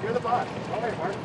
You're the boss. All right, Mark.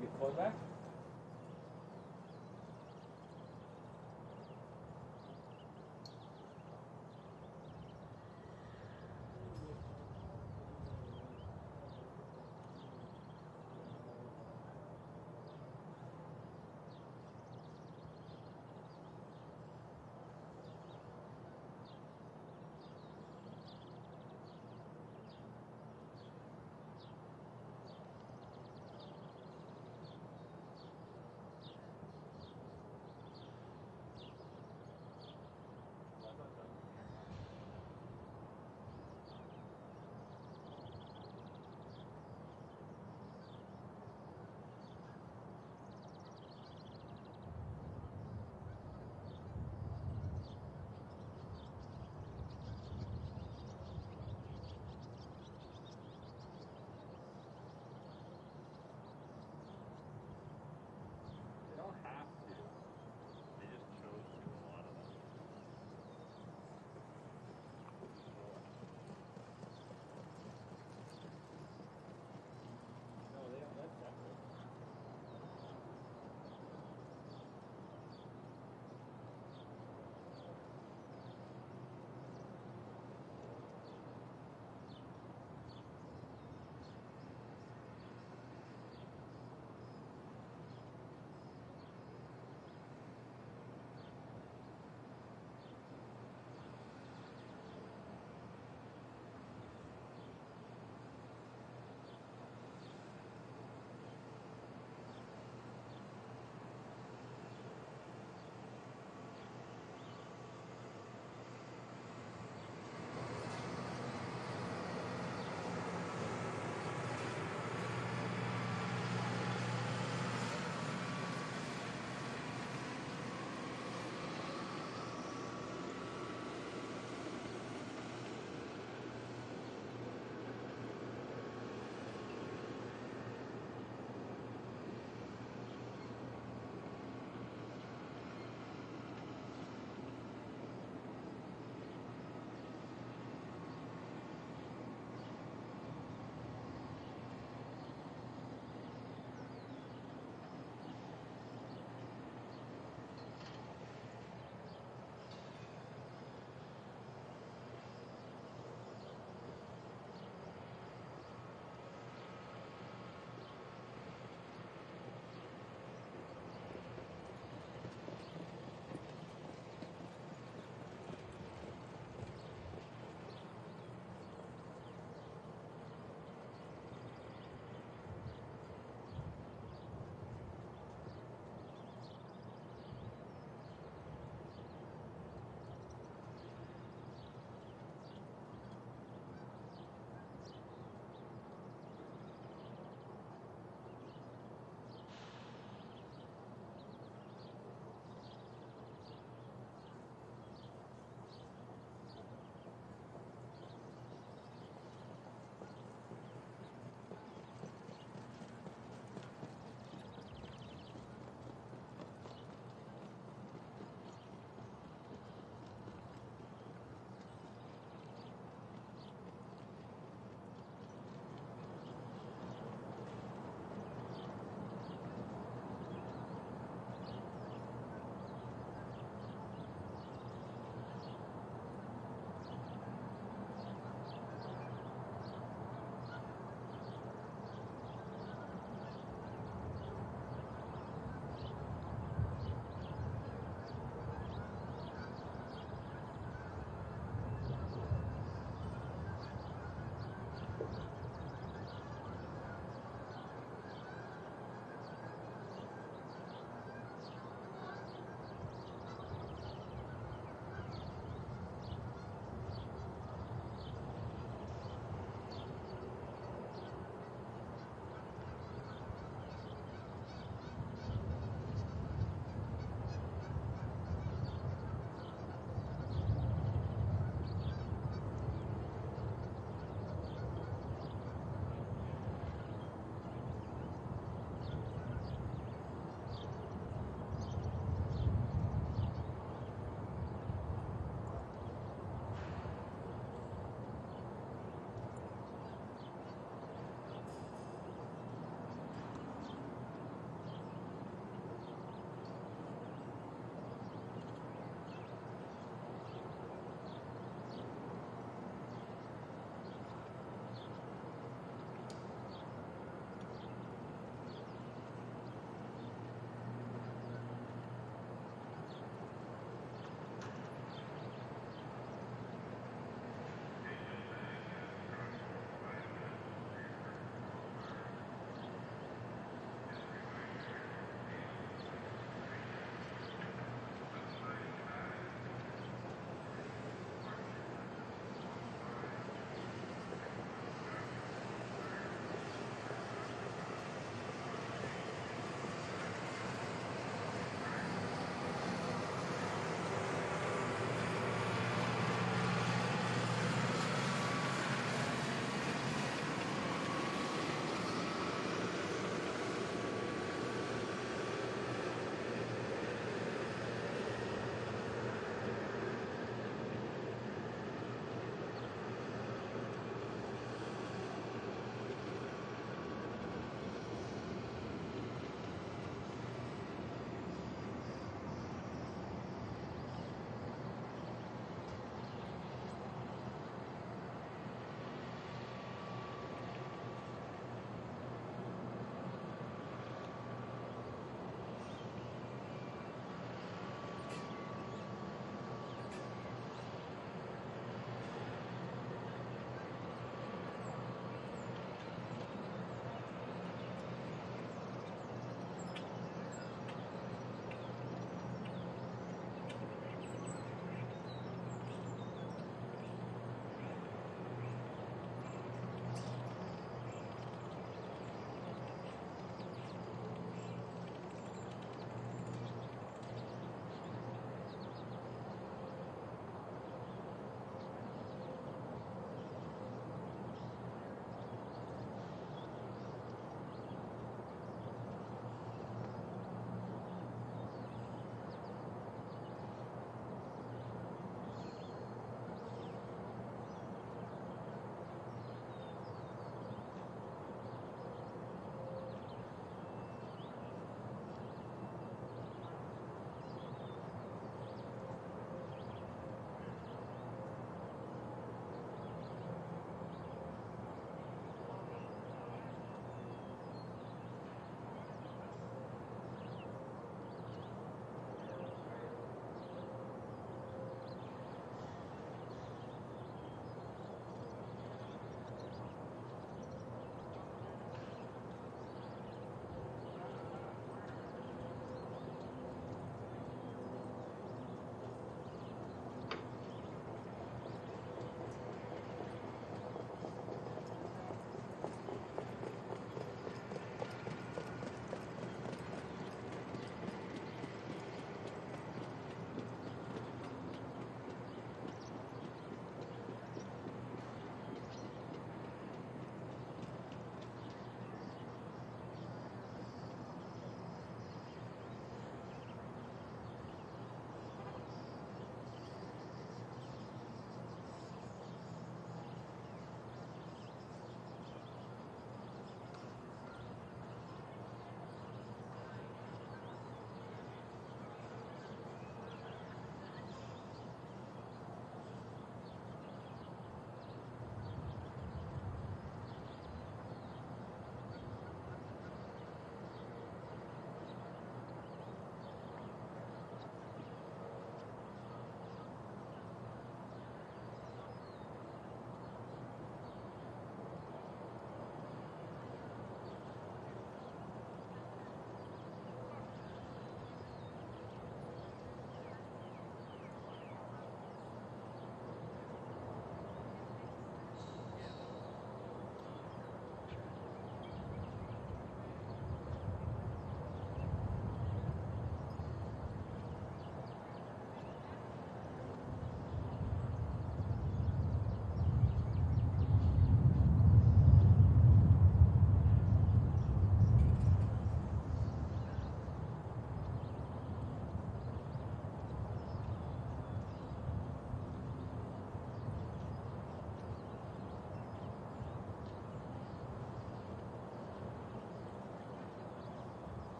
You get called back?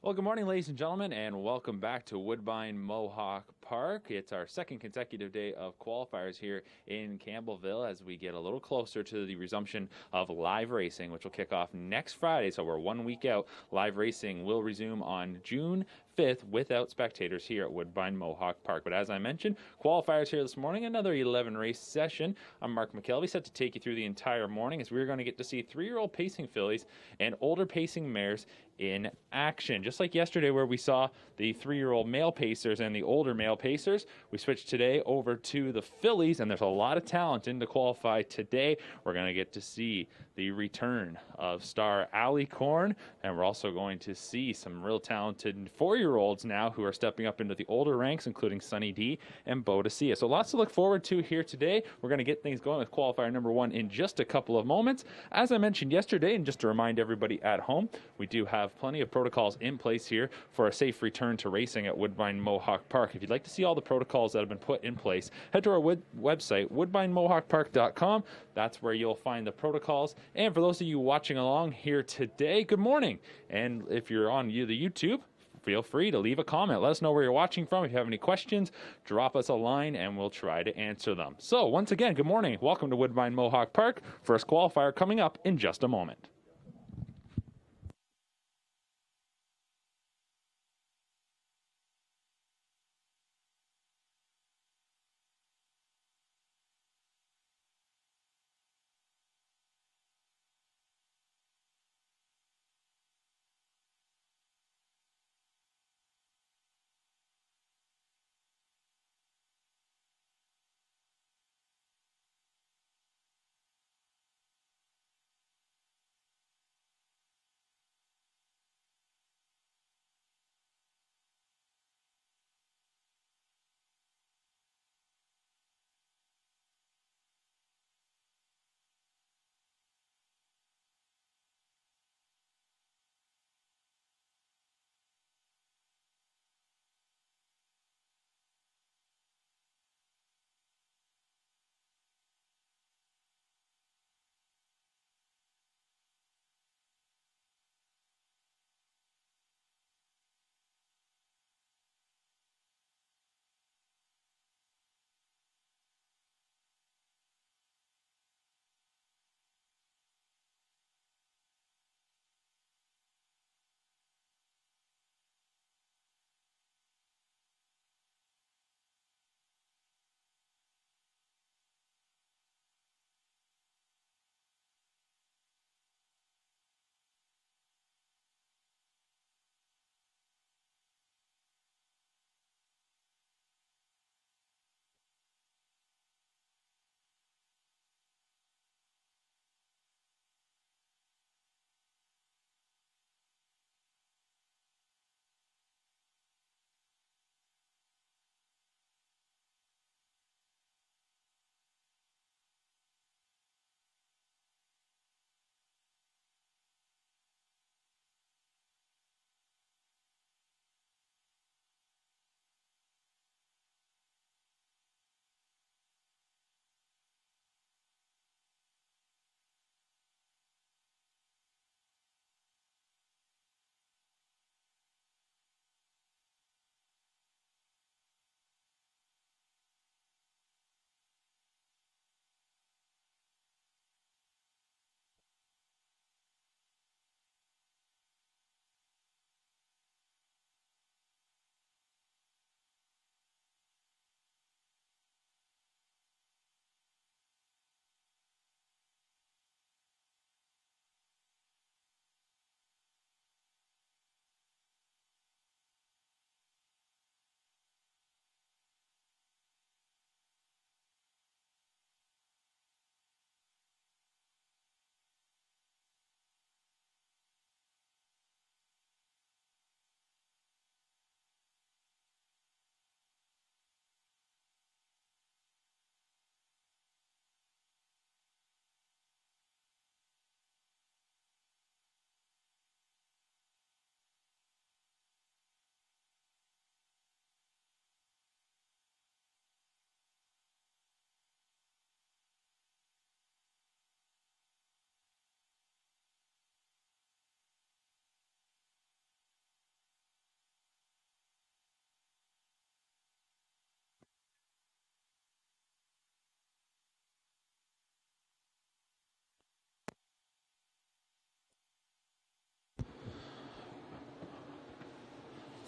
Well, good morning, ladies and gentlemen, and welcome back to Woodbine Mohawk Park. It's our second consecutive day of qualifiers here in Campbellville as we get a little closer to the resumption of live racing, which will kick off next Friday. So we're 1 week out. Live racing will resume on June 5th without spectators here at Woodbine Mohawk Park. But as I mentioned, qualifiers here this morning, another 11 race session. I'm Mark McKelvey, set to take you through the entire morning as we're going to get to see 3-year-old pacing fillies and older pacing mares in action. Just like yesterday where we saw the 3-year-old male pacers and the older male pacers, we switched today over to the fillies, and there's a lot of talent in to qualify today. We're going to get to see the return of star Allie Korn, and we're also going to see some real talented 4-year-olds now who are stepping up into the older ranks, including Sunny D and Bodicea. So lots to look forward to here today. We're going to get things going with qualifier number 1 in just a couple of moments. As I mentioned yesterday, and just to remind everybody at home, we do have plenty of protocols in place here for a safe return to racing at Woodbine Mohawk Park. If you'd like to see all the protocols that have been put in place, head to our website, woodbinemohawkpark.com. That's where you'll find the protocols. And for those of you watching along here today, good morning. And if you're on the YouTube, feel free to leave a comment. Let us know where you're watching from. If you have any questions, drop us a line and we'll try to answer them. So once again, good morning. Welcome to Woodbine Mohawk Park. First qualifier coming up in just a moment.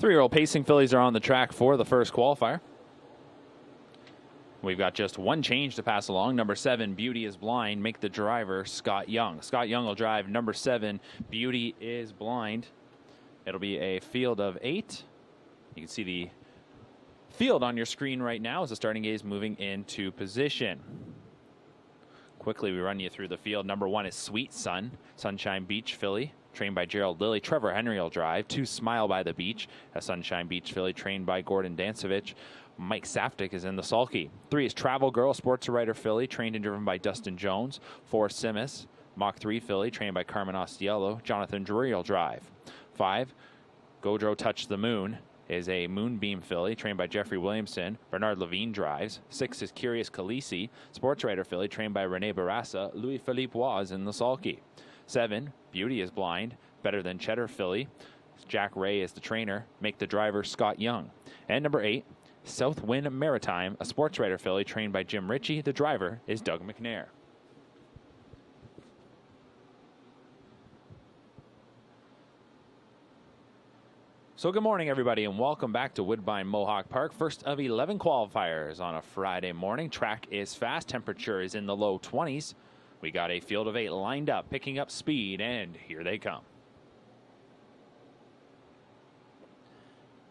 Three-year-old pacing fillies are on the track for the first qualifier. We've got just one change to pass along. Number 7, Beauty is Blind. Make the driver Scott Young. Scott Young will drive number 7, Beauty is Blind. It'll be a field of 8. You can see the field on your screen right now as the starting gate is moving into position. Quickly, we run you through the field. Number 1 is Sweet Sun, Sunshine Beach filly, trained by Gerald Lilly. Trevor Henry will drive. 2, Smile by the Beach, a Sunshine Beach filly trained by Gordon Dancevich. Mike Saftik is in the sulky. 3 is Travel Girl, Sports Writer filly, trained and driven by Dustin Jones. 4, Simus, Mach 3 filly, trained by Carmen Ostiello. Jonathan Drury will drive. 5, Godreau Touch the Moon is a Moonbeam filly, trained by Jeffrey Williamson. Bernard Levine drives. 6 is Curious Khaleesi, Sports Writer filly, trained by Rene Barassa. Louis-Philippe Waz in the sulky. 7, Beauty is Blind, Better Than Cheddar filly. Jack Ray is the trainer. Make the driver Scott Young. And number 8, Southwind Maritime, a Sports Writer filly trained by Jim Ritchie. The driver is Doug McNair. So good morning, everybody, and welcome back to Woodbine Mohawk Park. First of 11 qualifiers on a Friday morning. Track is fast. Temperature is in the low 20s. We got a field of 8 lined up, picking up speed, and here they come.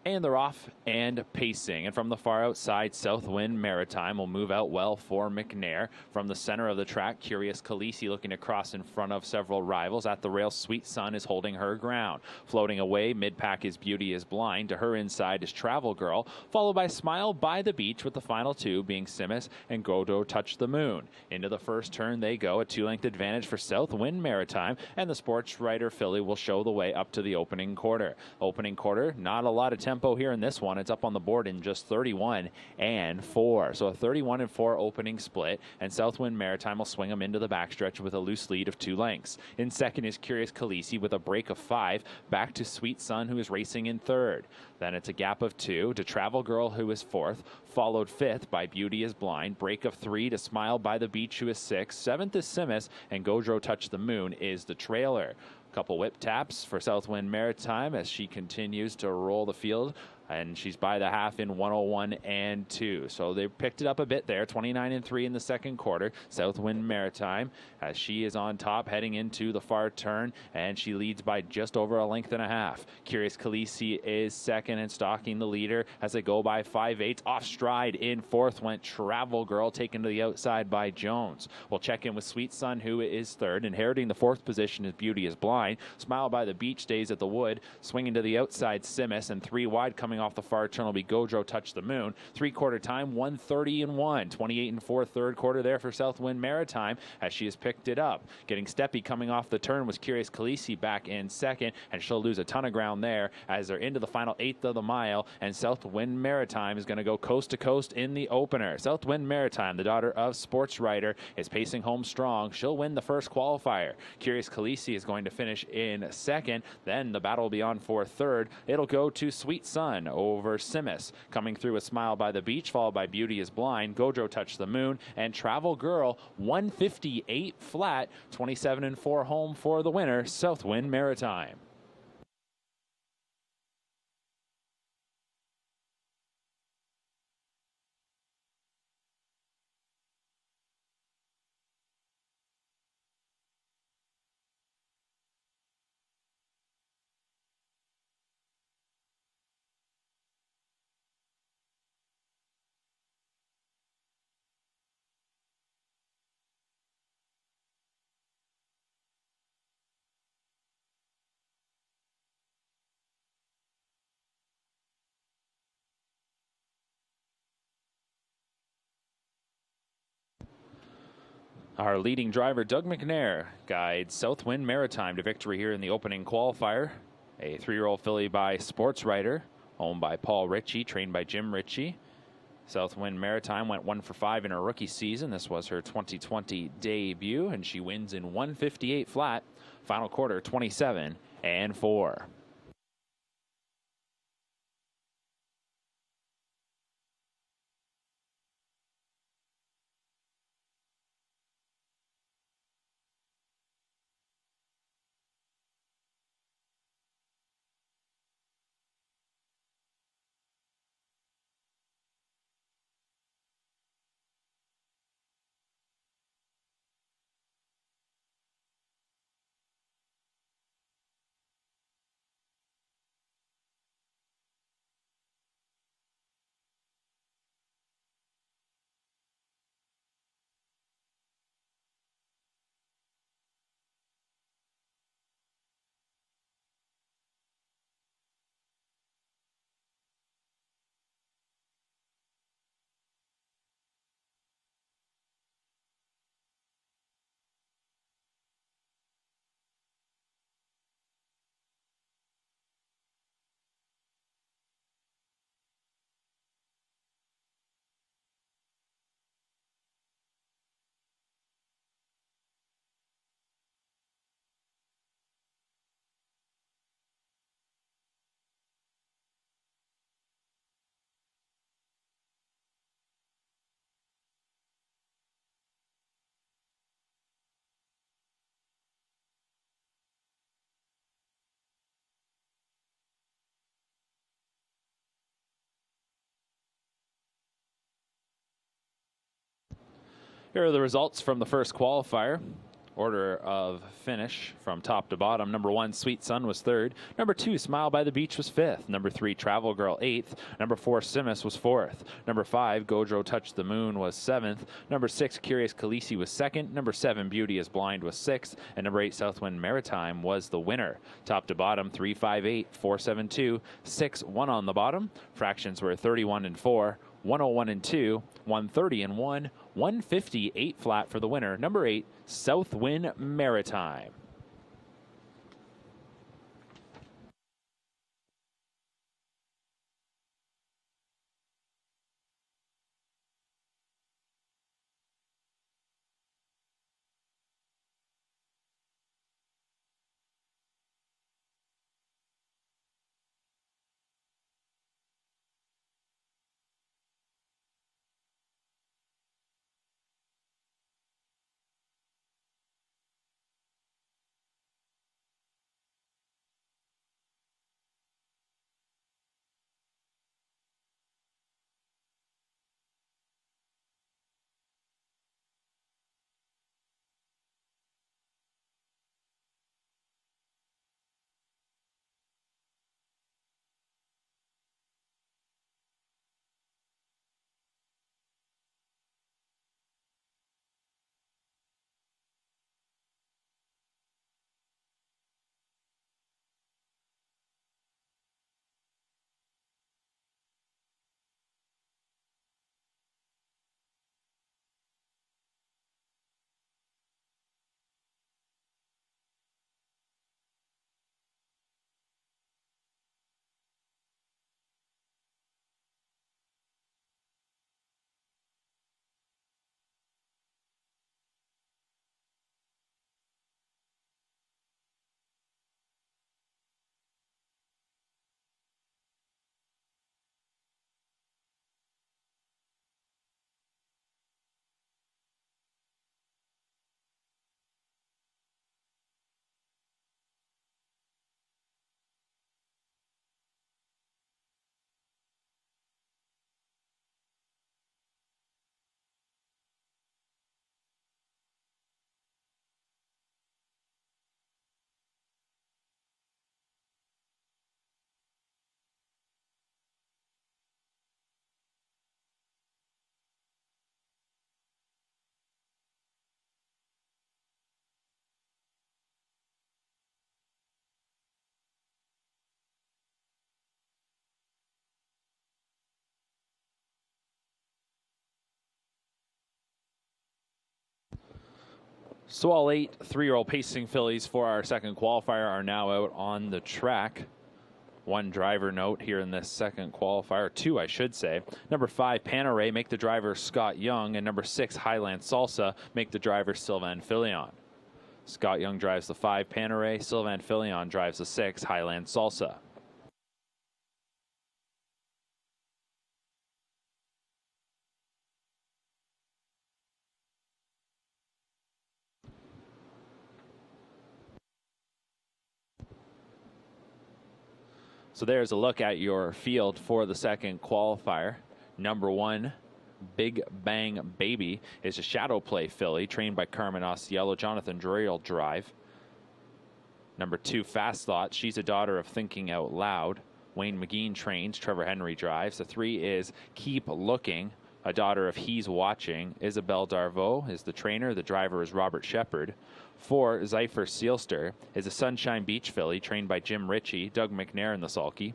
And they're off and pacing. And from the far outside, Southwind Maritime will move out well for McNair. From the center of the track, Curious Khaleesi looking to cross in front of several rivals. At the rail, Sweet Sun is holding her ground. Floating away, mid-pack is Beauty is Blind. To her inside is Travel Girl, followed by Smile by the Beach, with the final 2 being Simus and Godreau Touch the Moon. Into the first turn they go, a 2-length advantage for Southwind Maritime, and the Sports Writer filly will show the way up to the opening quarter. Opening quarter, not a lot of tempo here in this one. It's up on the board in just 31 and 4. So a 31 and 4 opening split, and Southwind Maritime will swing them into the backstretch with a loose lead of 2 lengths. In second is Curious Khaleesi with a break of 5, back to Sweet Sun, who is racing in third. Then it's a gap of 2 to Travel Girl, who is 4th, followed 5th by Beauty is Blind. Break of 3 to Smile by the Beach, who is 6th. 7th is Simus, and Godreau Touch the Moon is the trailer. Couple whip taps for Southwind Maritime as she continues to roll the field, and she's by the half in 101 and 2. So they picked it up a bit there, 29 and 3 in the second quarter. Southwind Maritime, as she is on top heading into the far turn, and she leads by just over a length and a half. Curious Khaleesi is second and stalking the leader as they go by 5/8. Off stride in 4th went Travel Girl, taken to the outside by Jones. We'll check in with Sweet Sun, who is 3rd. Inheriting the 4th position is Beauty is Blind. Smile by the Beach stays at the wood. Swinging to the outside, Simus, and 3 wide coming off the far turn will be Godreau Touch the Moon. 3/4 time, 1:30 and 1. 28 and 4 third quarter there for Southwind Maritime as she has picked it up. Getting steppy coming off the turn was Curious Khaleesi back in second, and she'll lose a ton of ground there as they're into the final 1/8 of the mile, and Southwind Maritime is going to go coast to coast in the opener. Southwind Maritime, the daughter of Sports Writer, is pacing home strong. She'll win the first qualifier. Curious Khaleesi is going to finish in second. Then the battle will be on for third. It'll go to Sweet Sun over Simus. Coming through a Smile by the Beach, followed by Beauty is Blind, Godreau Touch the Moon, and Travel Girl. 158 flat, 27 and 4 home for the winner, Southwind Maritime. Our leading driver, Doug McNair, guides Southwind Maritime to victory here in the opening qualifier. A 3-year-old filly by Sports Writer, owned by Paul Ritchie, trained by Jim Ritchie. Southwind Maritime went 1 for 5 in her rookie season. This was her 2020 debut, and she wins in 158 flat. Final quarter, 27 and 4. Here are the results from the first qualifier. Order of finish from top to bottom. Number 1, Sweet Sun, was 3rd. Number 2, Smile by the Beach, was 5th. Number 3, Travel Girl, 8th. Number 4, Simus, was 4th. Number 5, Gojo Touch the Moon, was 7th. Number 6, Curious Khaleesi, was 2nd. Number 7, Beauty is Blind, was 6th. And number 8, Southwind Maritime, was the winner. Top to bottom, 3, 5, 8, 4, 7, 2, 6, 1 on the bottom. Fractions were 31 and 4. 101 and 2, 130 and 1, 158 flat for the winner. Number 8, Southwind Maritime. So all 8 3-year-old pacing fillies for our second qualifier are now out on the track. One driver note here in this second qualifier, 2 I should say. Number 5, Panaray, make the driver Scott Young, and number 6, Highland Salsa, make the driver Sylvain Filion. Scott Young drives the 5, Panaray. Sylvain Filion drives the 6, Highland Salsa. So there's a look at your field for the second qualifier. Number 1, Big Bang Baby, is a shadow play filly trained by Carmen Osceola. Jonathan Drury will drive. Number 2, Fast Thought. She's a daughter of Thinking Out Loud. Wayne McGean trains. Trevor Henry drives. The 3 is Keep Looking, a daughter of He's Watching. Isabel Darvaux is the trainer. The driver is Robert Shepard. 4, Zypher Sealster, is a Sunshine Beach filly trained by Jim Ritchie. Doug McNair in the sulky.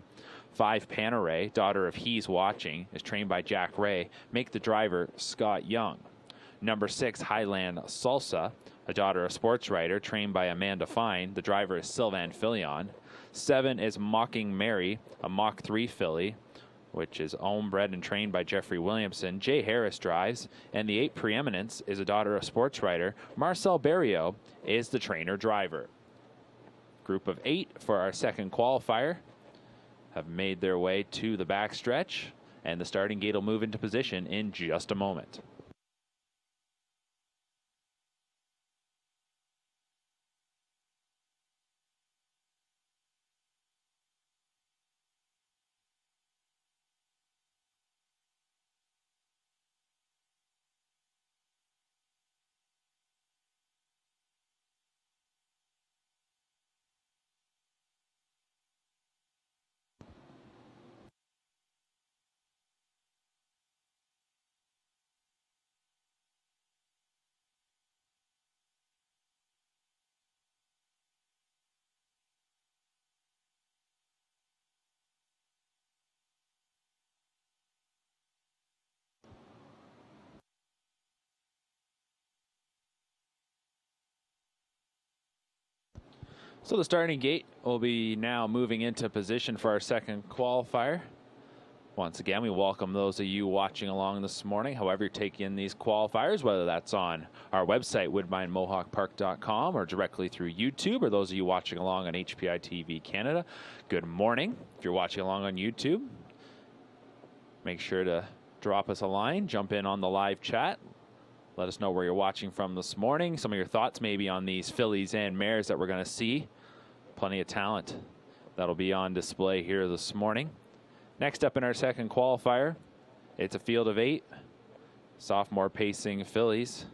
5, Panaray, daughter of He's Watching, is trained by Jack Ray. Make the driver Scott Young. Number 6, Highland Salsa, a daughter of Sports Writer, trained by Amanda Fine. The driver is Sylvain Filion. 7 is Mocking Mary, a Mach 3 filly, which is owned, bred, and trained by Jeffrey Williamson. Jay Harris drives. And the 8, Preeminence, is a daughter of Sports Writer. Marcel Berriot is the trainer-driver. Group of 8 for our second qualifier have made their way to the backstretch, and the starting gate will move into position in just a moment. So the starting gate will be now moving into position for our second qualifier. Once again, we welcome those of you watching along this morning, however you're taking in these qualifiers, whether that's on our website, woodbinemohawkpark.com, or directly through YouTube, or those of you watching along on HPI TV Canada. Good morning. If you're watching along on YouTube, make sure to drop us a line, jump in on the live chat. Let us know where you're watching from this morning. Some of your thoughts maybe on these fillies and mares that we're going to see. Plenty of talent that'll be on display here this morning. Next up in our second qualifier, it's a field of 8 sophomore pacing fillies.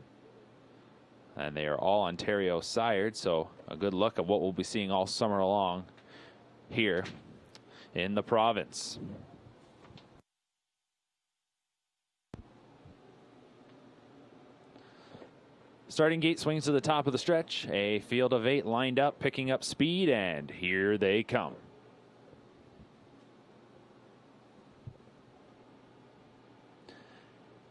And they are all Ontario sired, so a good look at what we'll be seeing all summer long here in the province. Starting gate swings to the top of the stretch. A field of 8 lined up, picking up speed, and here they come.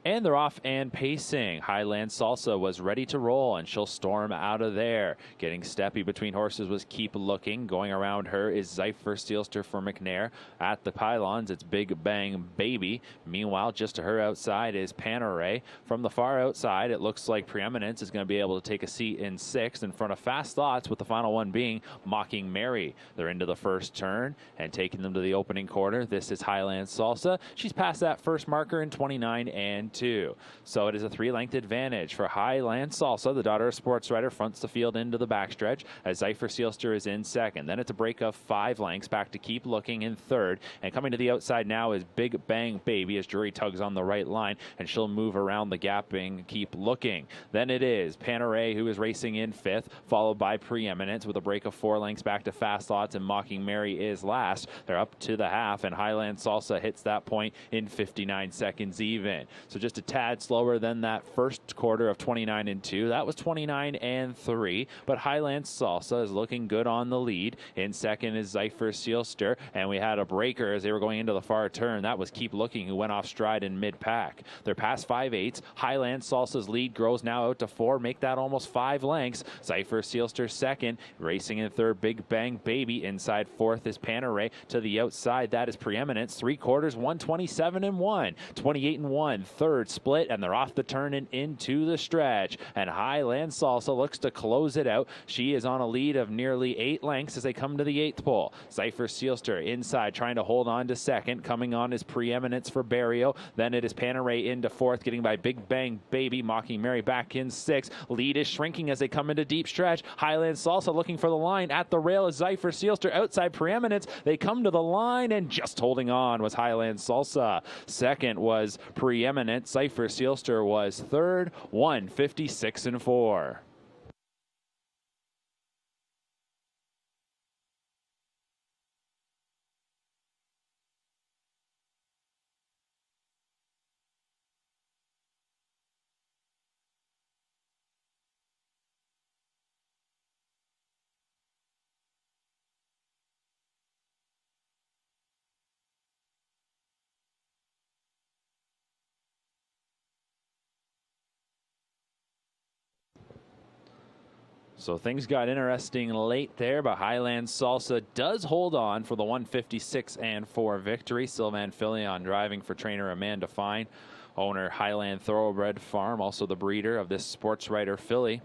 And they're off and pacing. Highland Salsa was ready to roll, and she'll storm out of there. Getting steppy between horses was Keep Looking. Going around her is Zypher Sealster for McNair. At the pylons, it's Big Bang Baby. Meanwhile, just to her outside is Panerai. From the far outside, it looks like Preeminence is going to be able to take a seat in 6th in front of Fast Thoughts, with the final one being Mocking Mary. They're into the first turn and taking them to the opening quarter. This is Highland Salsa. She's past that first marker in 29 and 2. So it is a 3-length advantage for Highland Salsa. The daughter of Sports Rider fronts the field into the backstretch as Zypher Sealster is in 2nd. Then it's a break of 5 lengths back to Keep Looking in 3rd. And coming to the outside now is Big Bang Baby as Drury tugs on the right line, and she'll move around the gapping Keep Looking. Then it is Panerai who is racing in 5th, followed by Preeminence with a break of 4 lengths back to Fast Thoughts, and Mocking Mary is last. They're up to the half, and Highland Salsa hits that point in 59 seconds even. So just a tad slower than that first quarter of 29 and 2. That was 29 and 3. But Highland Salsa is looking good on the lead. In 2nd is Zypher Sealster, and we had a breaker as they were going into the far turn. That was Keep Looking, who went off stride in mid-pack. They're past 5/8. Highland Salsa's lead grows now out to 4. Make that almost 5 lengths. Zypher Sealster 2nd. Racing in 3rd, Big Bang Baby. Inside 4th is Panerai. To the outside, that is Preeminence. 3 quarters, 127 and 1. 28 and 1. 3rd split, and they're off the turn and into the stretch. And Highland Salsa looks to close it out. She is on a lead of nearly 8 lengths as they come to the 8th pole. Zypher Sealster inside trying to hold on to 2nd. Coming on is Preeminence for Barrio. Then it is Panerai into 4th, getting by Big Bang Baby. Mocking Mary back in 6th. Lead is shrinking as they come into deep stretch. Highland Salsa looking for the line. At the rail is Zypher Sealster outside Preeminence. They come to the line, and just holding on was Highland Salsa. 2nd was Preeminence. Zypher Sealster was 3rd, 156 and 4. So things got interesting late there, but Highland Salsa does hold on for the 156 and 4 victory. Sylvain Filion driving for trainer Amanda Fine, owner Highland Thoroughbred Farm, also the breeder of this Sports Rider filly.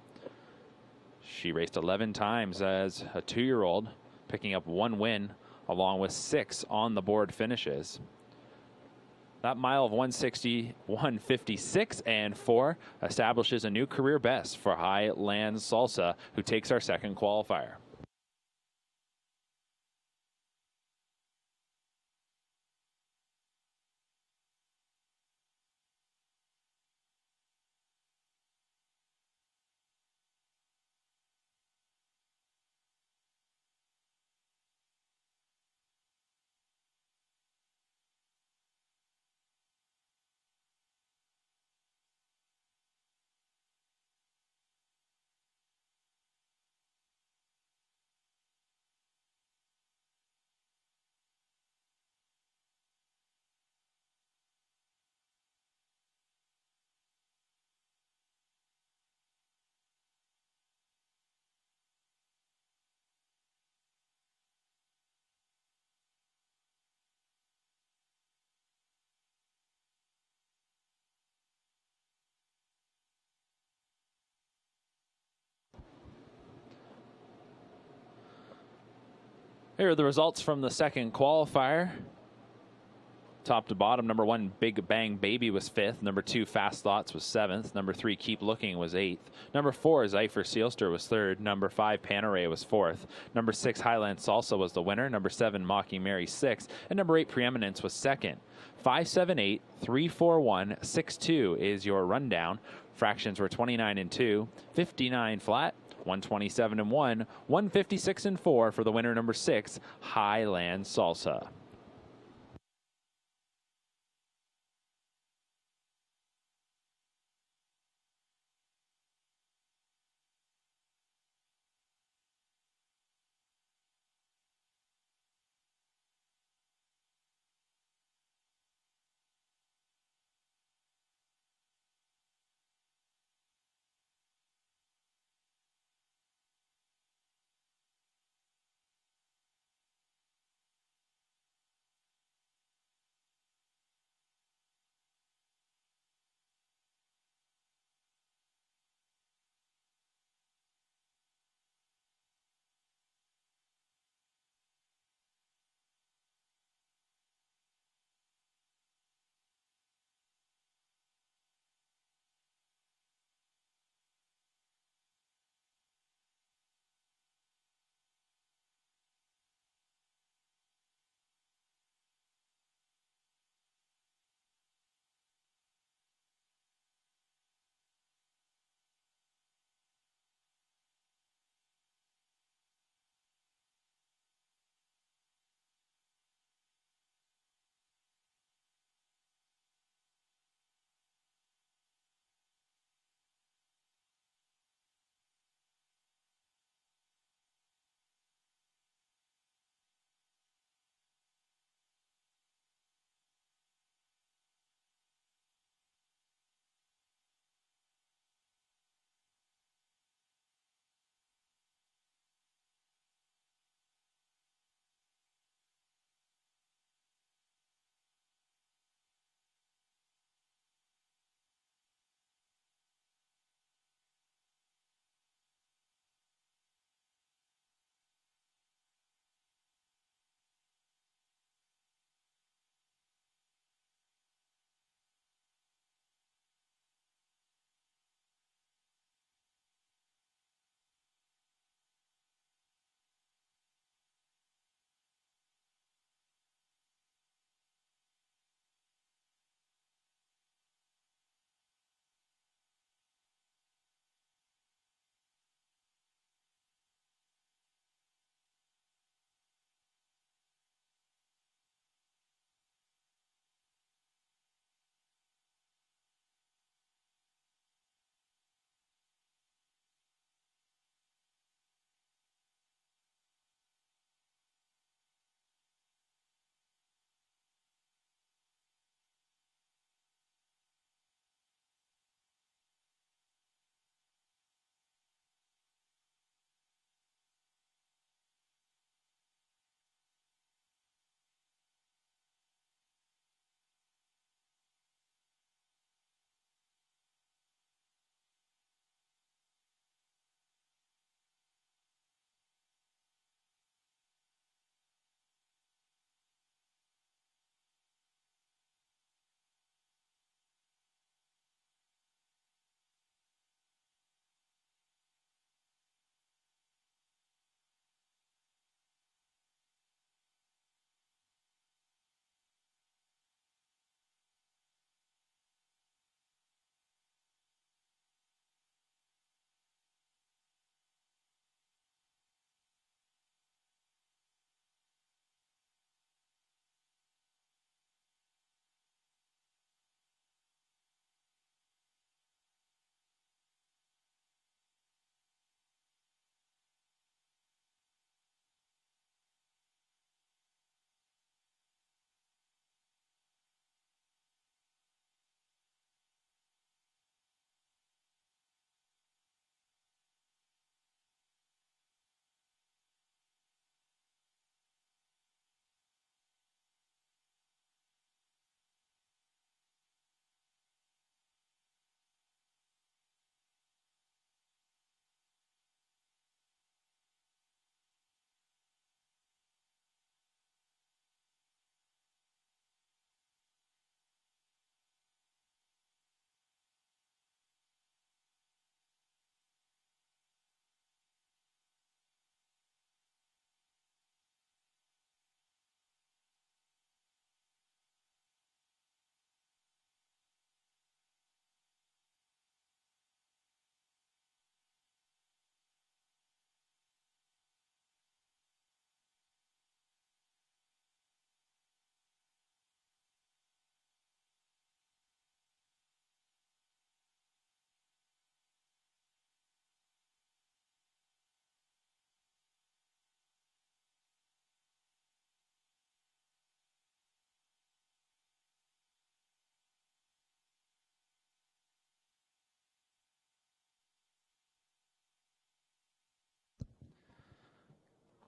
She raced 11 times as a 2-year-old, picking up 1 win along with 6 on the board finishes. That mile of 156 and 4 establishes a new career best for Highland Salsa, who takes our second qualifier. Here are the results from the second qualifier. Top to bottom, number 1, Big Bang Baby was 5th. Number 2, Fast Thoughts was 7th. Number 3, Keep Looking was 8th. Number 4, Zypher Sealster was 3rd. Number 5, Panerai was 4th. Number 6, Highland Salsa was the winner. Number 7, Mocking Mary 6th. And number 8, Preeminence was 2nd. 578, 341, 62 is your rundown. Fractions were 29 and 2, 59 flat, 127 and 1, 156 and 4 for the winner, number 6, Highland Salsa.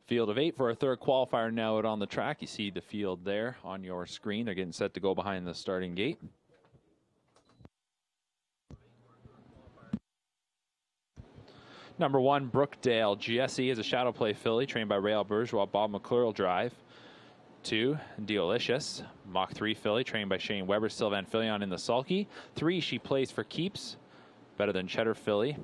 Field of 8 for our third qualifier now out on the track. You see the field there on your screen. They're getting set to go behind the starting gate. Number 1, Brookdale Jesse is a shadow play filly trained by Rail Bourgeois. Bob McClure will drive. 2, Deolicious, Mach 3 filly trained by Shane Weber. Sylvan Filion in the sulky. 3, She Plays for Keeps, Better Than Cheddar filly.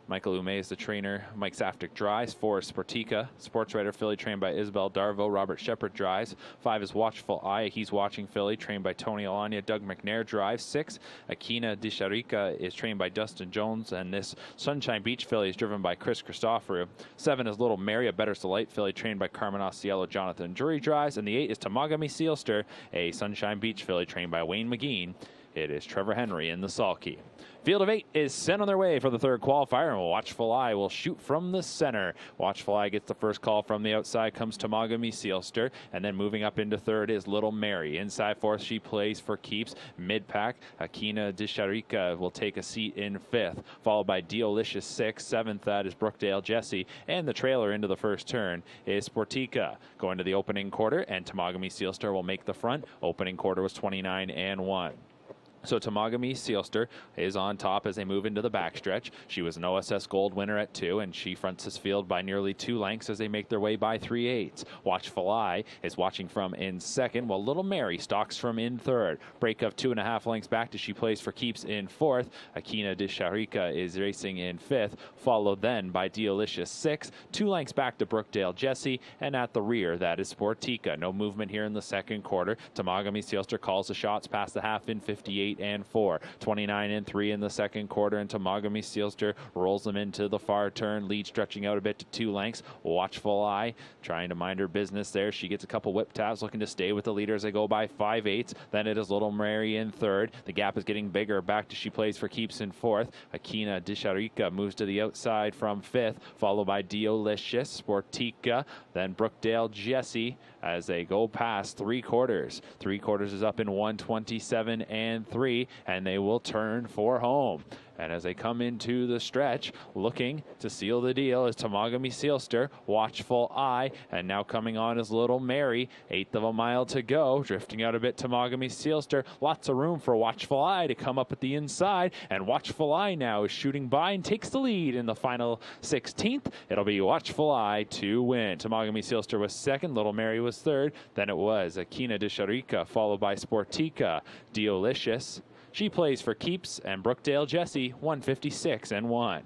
Michael Ume is the trainer. Mike Saftik drives. 4 is Sportica, Sports Writer filly trained by Isabel Darvo. Robert Shepard drives. 5 is Watchful Eye, He's Watching filly trained by Tony Alanya. Doug McNair drives. 6, Akina Disharica is trained by Dustin Jones, and this Sunshine Beach filly is driven by Chris Christoforou. 7 is Little Mary, a Better Delight filly trained by Carmen Osceola. Jonathan Drury drives, and the 8 is Tamagami Sealster, a Sunshine Beach filly trained by Wayne McGeen. It is Trevor Henry in the sulky. Field of 8 is sent on their way for the third qualifier, and Watchful Eye will shoot from the center. Watchful Eye gets the first call from the outside, comes Tamagami Sealster, and then moving up into third is Little Mary. Inside fourth, She Plays for Keeps. Mid-pack, Akina Disharica will take a seat in fifth, followed by Deolicious 6th. Seventh, that is Brookdale Jesse, and the trailer into the first turn is Sportica. Going to the opening quarter, and Tamagami Sealster will make the front. Opening quarter was 29-1. So Tamagami Sealster is on top as they move into the backstretch. She was an OSS Gold winner at 2, and she fronts this field by nearly 2 lengths as they make their way by 3/8. Watchful Eye is watching from in second, while Little Mary stalks from in third. Break of 2.5 lengths back to She Plays for Keeps in fourth. Akina Disharica is racing in fifth, followed then by Deolicious 6th. 2 lengths back to Brookdale Jesse, and at the rear, that is Sportica. No movement here in the second quarter. Tamagami Sealster calls the shots past the half in 58-4. 29-3 in the second quarter, and Tamagami Sealster rolls them into the far turn. Lead stretching out a bit to 2 lengths. Watchful Eye trying to mind her business there. She gets a couple whip taps, looking to stay with the leader as they go by 5/8. Then it is Little Mary in third. The gap is getting bigger. Back to She Plays for Keeps in fourth. Akina Disharica moves to the outside from fifth, followed by Deolicious, Sportica, then Brookdale Jesse as they go past 3 quarters. 3 quarters is up in 127-3. And they will turn for home. And as they come into the stretch, looking to seal the deal is Tamagami Sealster, Watchful Eye, and now coming on is Little Mary. 1/8 of a mile to go. Drifting out a bit, Tamagami Sealster. Lots of room for Watchful Eye to come up at the inside, and Watchful Eye now is shooting by and takes the lead in the final 16th. It'll be Watchful Eye to win. Tamagami Sealster was second, Little Mary was third. Then it was Akina Disharica, followed by Sportica, Deolicious, She Plays for Keeps, and Brookdale Jesse, 156-1.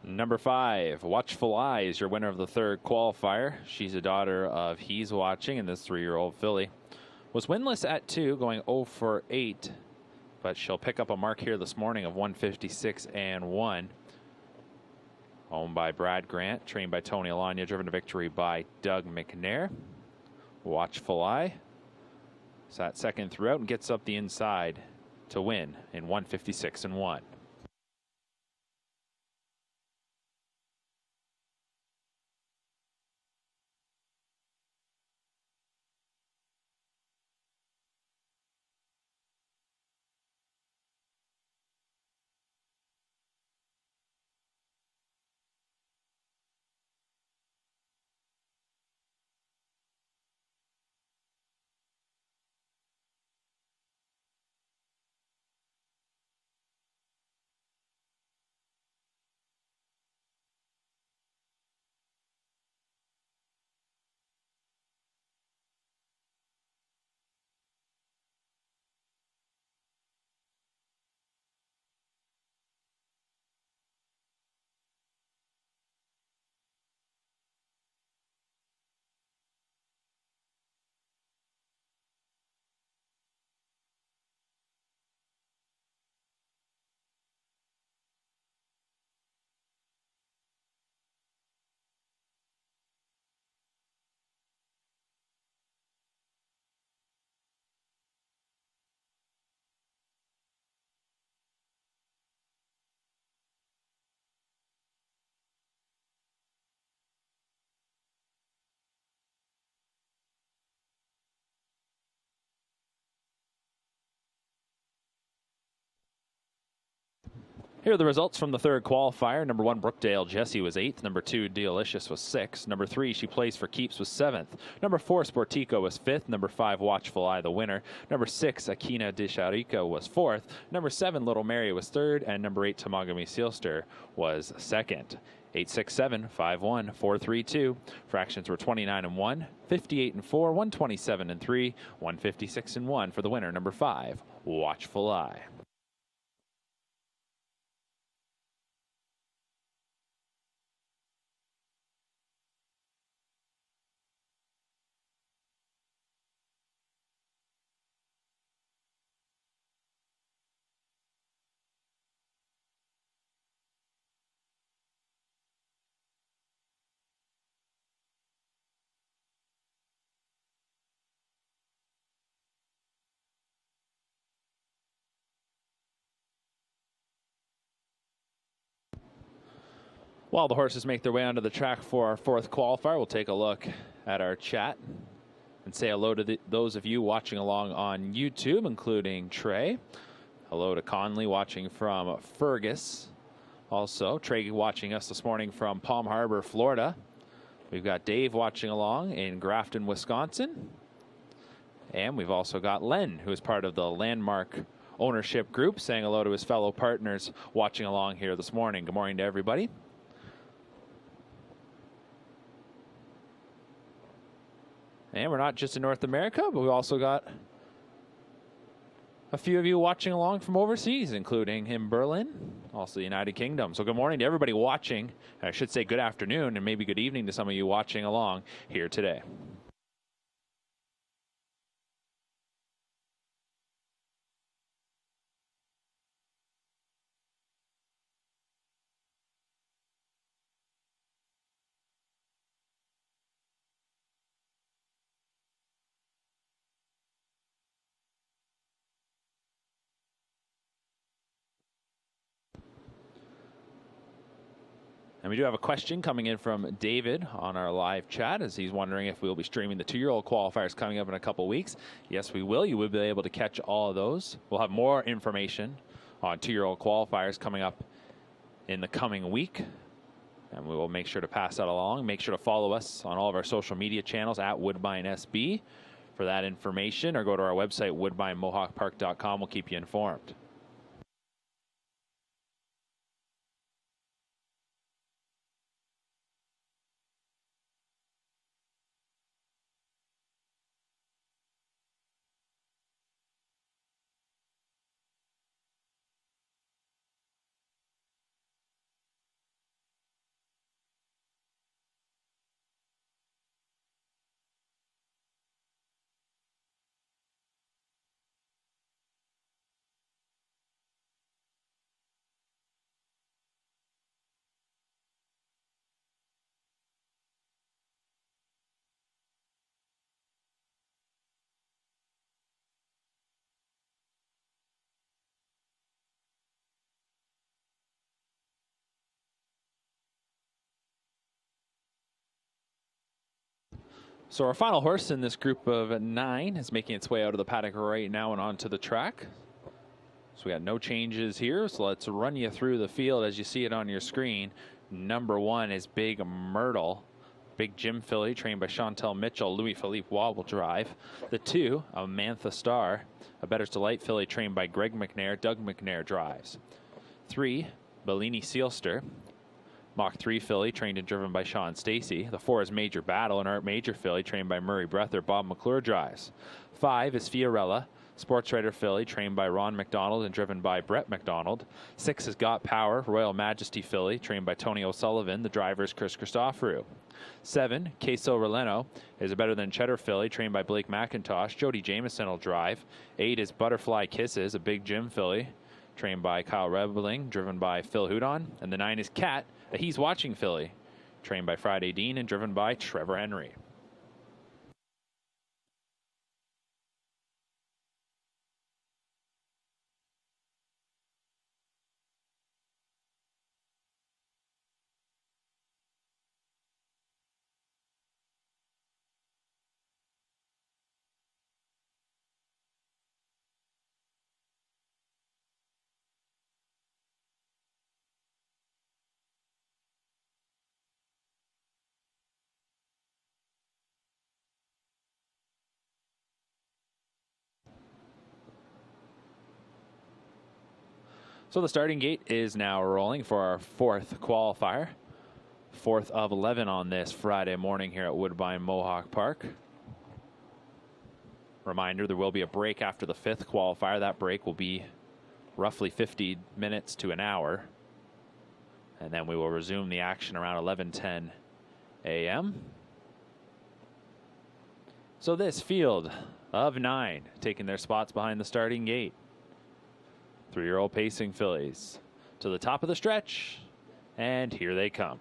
Number 5, Watchful Eye is your winner of the third qualifier. She's a daughter of He's Watching, and this 3-year-old filly was winless at 2, going 0 for 8, but she'll pick up a mark here this morning of 156-1. Owned by Brad Grant, trained by Tony Alanya, driven to victory by Doug McNair. Watchful Eye sat second throughout and gets up the inside to win in 156-1. Here are the results from the third qualifier. Number 1, Brookdale Jessie was 8th. Number 2, Delicious was 6th. Number 3, She Plays for Keeps was 7th. Number 4, Sportico was 5th. Number 5, Watchful Eye, the winner. Number 6, Akina de Sharico was 4th. Number 7, Little Mary was 3rd. And number 8, Tamagami Sealster was 2nd. 867-51-432. Fractions were 29-1, 58-4, 127-3, 156-1 for the winner. Number 5, Watchful Eye. While the horses make their way onto the track for our fourth qualifier, we'll take a look at our chat and say hello to those of you watching along on YouTube, including Trey. Hello to Conley watching from Fergus. Also, Trey watching us this morning from Palm Harbor, Florida. We've got Dave watching along in Grafton, Wisconsin. And we've also got Len, who is part of the Landmark ownership group, saying hello to his fellow partners watching along here this morning. Good morning to everybody. And we're not just in North America, but we've also got a few of you watching along from overseas, including in Berlin, also the United Kingdom. So good morning to everybody watching. I should say good afternoon and maybe good evening to some of you watching along here today. And we do have a question coming in from David on our live chat, as he's wondering if we'll be streaming the 2-year-old qualifiers coming up in a couple weeks. Yes, we will. You will be able to catch all of those. We'll have more information on 2-year-old qualifiers coming up in the coming week, and we will make sure to pass that along. Make sure to follow us on all of our social media channels at Woodbine SB for that information, or go to our website, woodbinemohawkpark.com. We'll keep you informed. So our final horse in this group of 9 is making its way out of the paddock right now and onto the track. So we got no changes here. So let's run you through the field as you see it on your screen. Number 1 is Big Myrtle. Big Jim filly, trained by Chantel Mitchell. Louis-Philippe Waugh will drive. The 2, Amantha Star. A Better's Delight filly, trained by Greg McNair. Doug McNair drives. 3, Bellini Sealster. Mach 3 filly, trained and driven by Sean Stacy. The 4 is Major Battle, an Art Major filly, trained by Murray Breather. Bob McClure drives. 5 is Fiorella, Sports Rider filly, trained by Ron McDonald and driven by Brett McDonald. 6 is Got Power, Royal Majesty filly, trained by Tony O'Sullivan. The driver is Chris Christoforou. 7, Queso Releno, is a Better Than Cheddar filly, trained by Blake McIntosh. Jody Jameson will drive. 8 is Butterfly Kisses, a Big Jim filly, trained by Kyle Rebling, driven by Phil Houdon. And the 9 is Cat, a He's Watching filly, trained by Friday Dean and driven by Trevor Henry. So the starting gate is now rolling for our fourth qualifier. Fourth of 11 on this Friday morning here at Woodbine Mohawk Park. Reminder, there will be a break after the fifth qualifier. That break will be roughly 50 minutes to an hour. And then we will resume the action around 11:10 a.m. So this field of 9 taking their spots behind the starting gate. 3-year-old pacing fillies to the top of the stretch, and here they come.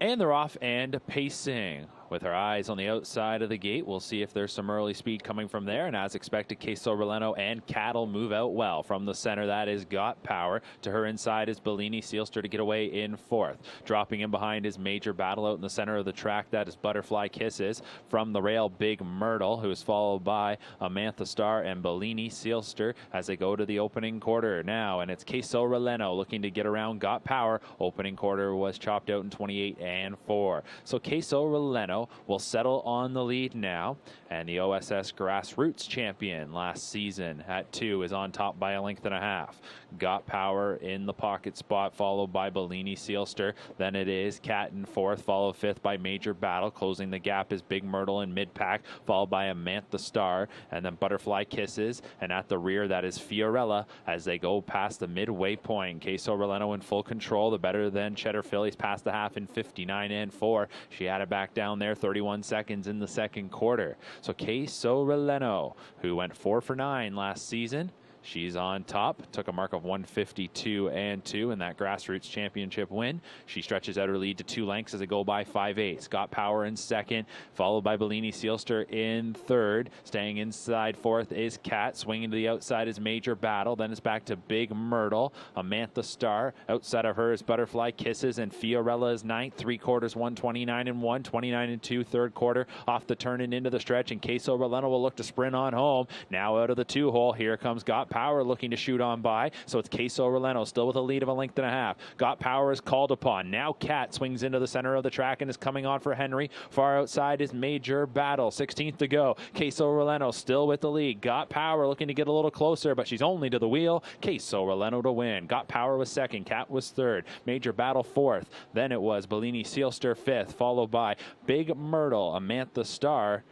And they're off and pacing. With our eyes on the outside of the gate, we'll see if there's some early speed coming from there. And as expected, Queso Releno and Cattle move out well. From the center, that is Got Power. To her inside is Bellini Sealster to get away in fourth. Dropping in behind is Major Battle out in the center of the track. That is Butterfly Kisses. From the rail, Big Myrtle, who is followed by Amantha Star and Bellini Sealster as they go to the opening quarter now. And it's Queso Releno looking to get around Got Power. Opening quarter was chopped out in 28 and 4. So Queso Releno will settle on the lead now, and the OSS Grassroots champion last season at 2 is on top by a length and a half. Got Power in the pocket spot, followed by Bellini Sealster. Then it is Cat in fourth, followed fifth by Major Battle. Closing the gap is Big Myrtle in mid-pack, followed by Amantha Star, and then Butterfly Kisses. And at the rear, that is Fiorella as they go past the midway point. Queso Releno in full control. The better than Cheddar Phillies past the half in 59 and 4. She had it back down there, 31 seconds in the second quarter. So Queso Releno, who went 4 for 9 last season, she's on top. Took a mark of 152 and 2 in that Grassroots Championship win. She stretches out her lead to 2 lengths as they go by 5/8. Got Power in second, followed by Bellini Sealster in third. Staying inside fourth is Cat. Swinging to the outside is Major Battle. Then it's back to Big Myrtle. Amantha Star. Outside of her is Butterfly Kisses, and Fiorella is ninth. 3 quarters, 129 and 1, 29 and 2. Third quarter off the turn and into the stretch, and Queso Releno will look to sprint on home. Now out of the 2-hole, here comes Got Power looking to shoot on by. So it's Queso Releno still with a lead of a length and a half. Got Power is called upon. Now Cat swings into the center of the track and is coming on for Henry. Far outside is Major Battle. 16th to go. Queso Releno still with the lead. Got Power looking to get a little closer, but she's only to the wheel. Queso Releno to win. Got Power was second. Cat was third. Major Battle fourth. Then it was Bellini Sealster fifth, followed by Big Myrtle, Amantha Star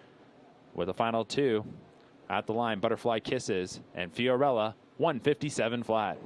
with a final 2. At the line, Butterfly Kisses, and Fiorella, 157 flat.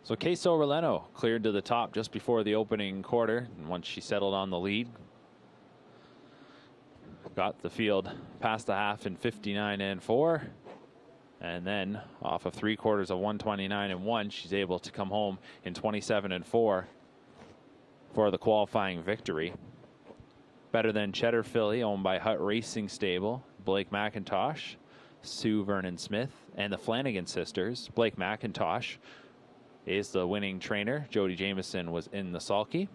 So Queso Releno cleared to the top just before the opening quarter. And once she settled on the lead, got the field past the half in 59 and 4. And then off of 3 quarters of 129 and 1, she's able to come home in 27 and 4 for the qualifying victory. Better than Cheddar Filly, owned by Hutt Racing Stable, Blake McIntosh, Sue Vernon Smith, and the Flanagan sisters. Blake McIntosh is the winning trainer. Jody Jameson was in the sulky.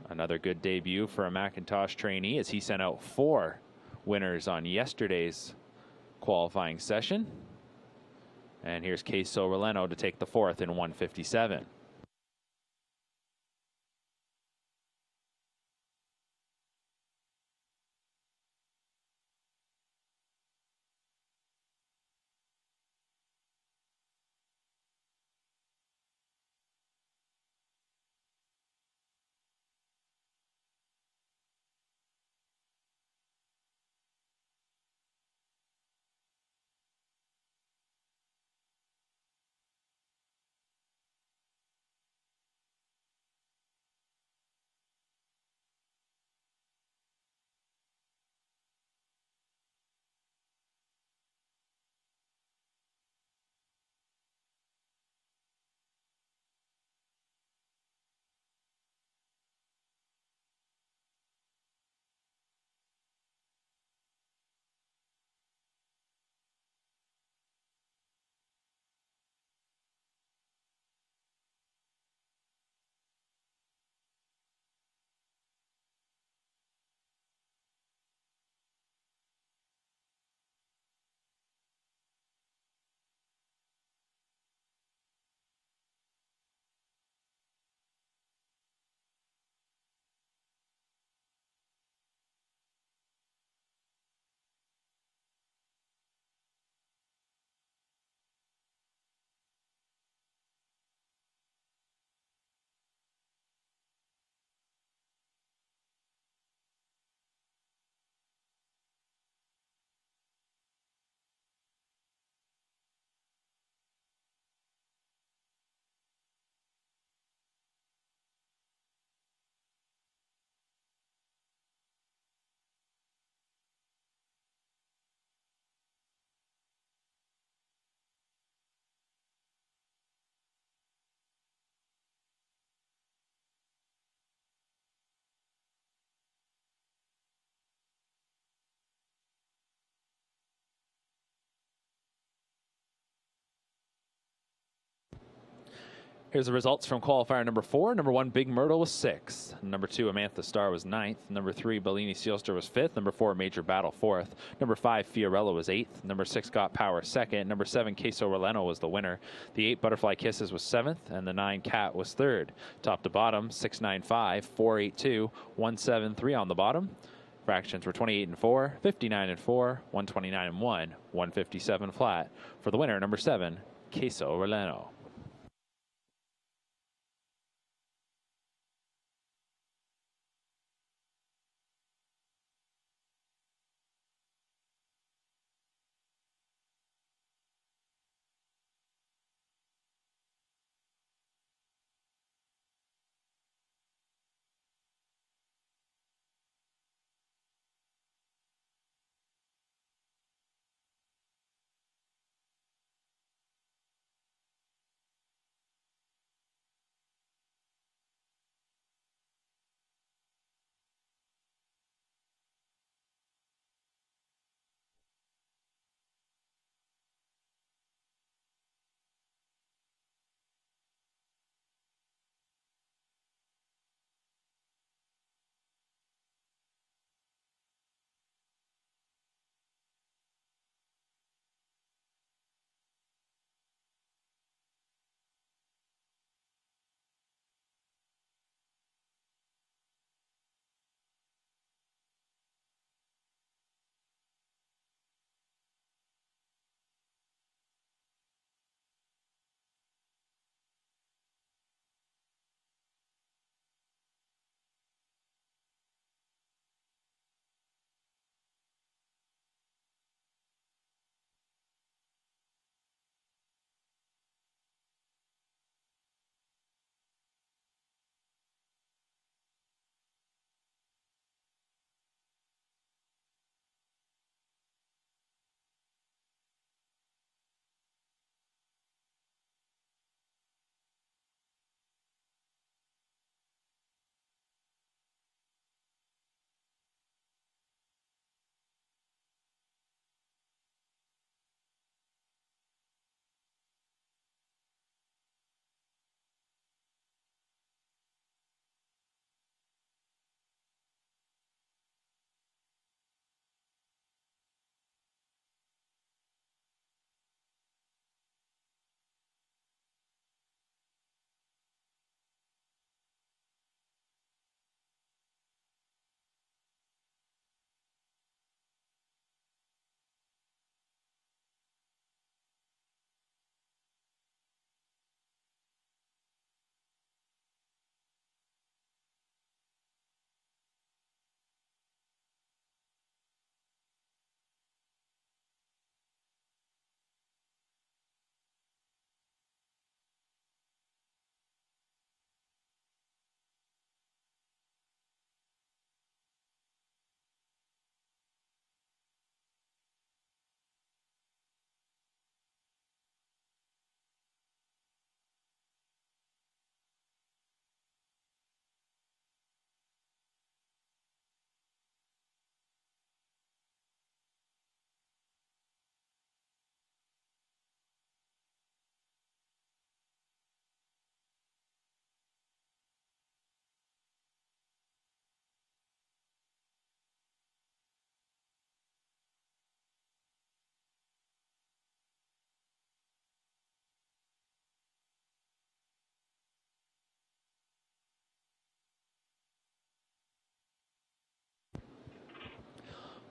Another good debut for a McIntosh trainee as he sent out 4 winners on yesterday's qualifying session. And here's Queso Releno to take the 4th in 157. Here's the results from qualifier number 4. Number 1, Big Myrtle was 6th. Number 2, Amantha Star was 9th. Number 3, Bellini Sealster was 5th. Number 4, Major Battle 4th. Number 5, Fiorella was 8th. Number 6, Got Power 2nd. Number 7, Queso Releno was the winner. The 8, Butterfly Kisses was 7th. And the 9, Cat was 3rd. Top to bottom, 695, 482, 173 on the bottom. Fractions were 28 and 4, 59 and 4, 129 and 1, 157 flat. For the winner, number 7, Queso Releno.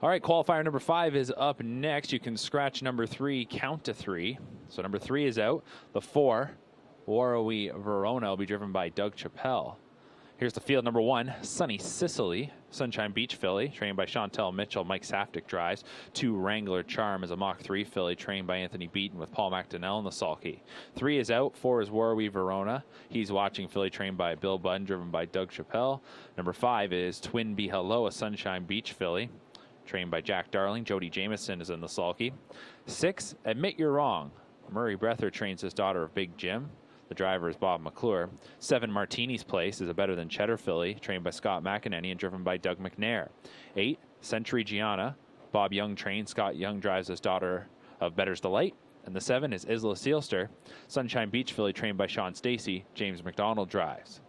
All right, qualifier number 5 is up next. You can scratch number 3, count to 3. So number 3 is out. The 4, Warrawee Verona, will be driven by Doug Chappelle. Here's the field. Number 1, Sunny Sicily, Sunshine Beach filly, trained by Chantel Mitchell. Mike Safdie drives. 2, Wrangler Charm is a Mach 3 filly, trained by Anthony Beaton with Paul McDonnell in the sulky. 3 is out. 4 is Warrawee Verona. He's watching filly, trained by Bill Bunn, driven by Doug Chappelle. Number 5 is Twin Be Hello, a Sunshine Beach filly, trained by Jack Darling. Jody Jameson is in the sulky. 6, Admit You're Wrong. Murray Breather trains his daughter of Big Jim. The driver is Bob McClure. 7, Martini's Place is a Better Than Cheddar filly, trained by Scott McEnany and driven by Doug McNair. 8, Century Gianna. Bob Young trains. Scott Young drives his daughter of Better's Delight. And the 7 is Isla Seelster. Sunshine Beach filly trained by Sean Stacy. James McDonald drives.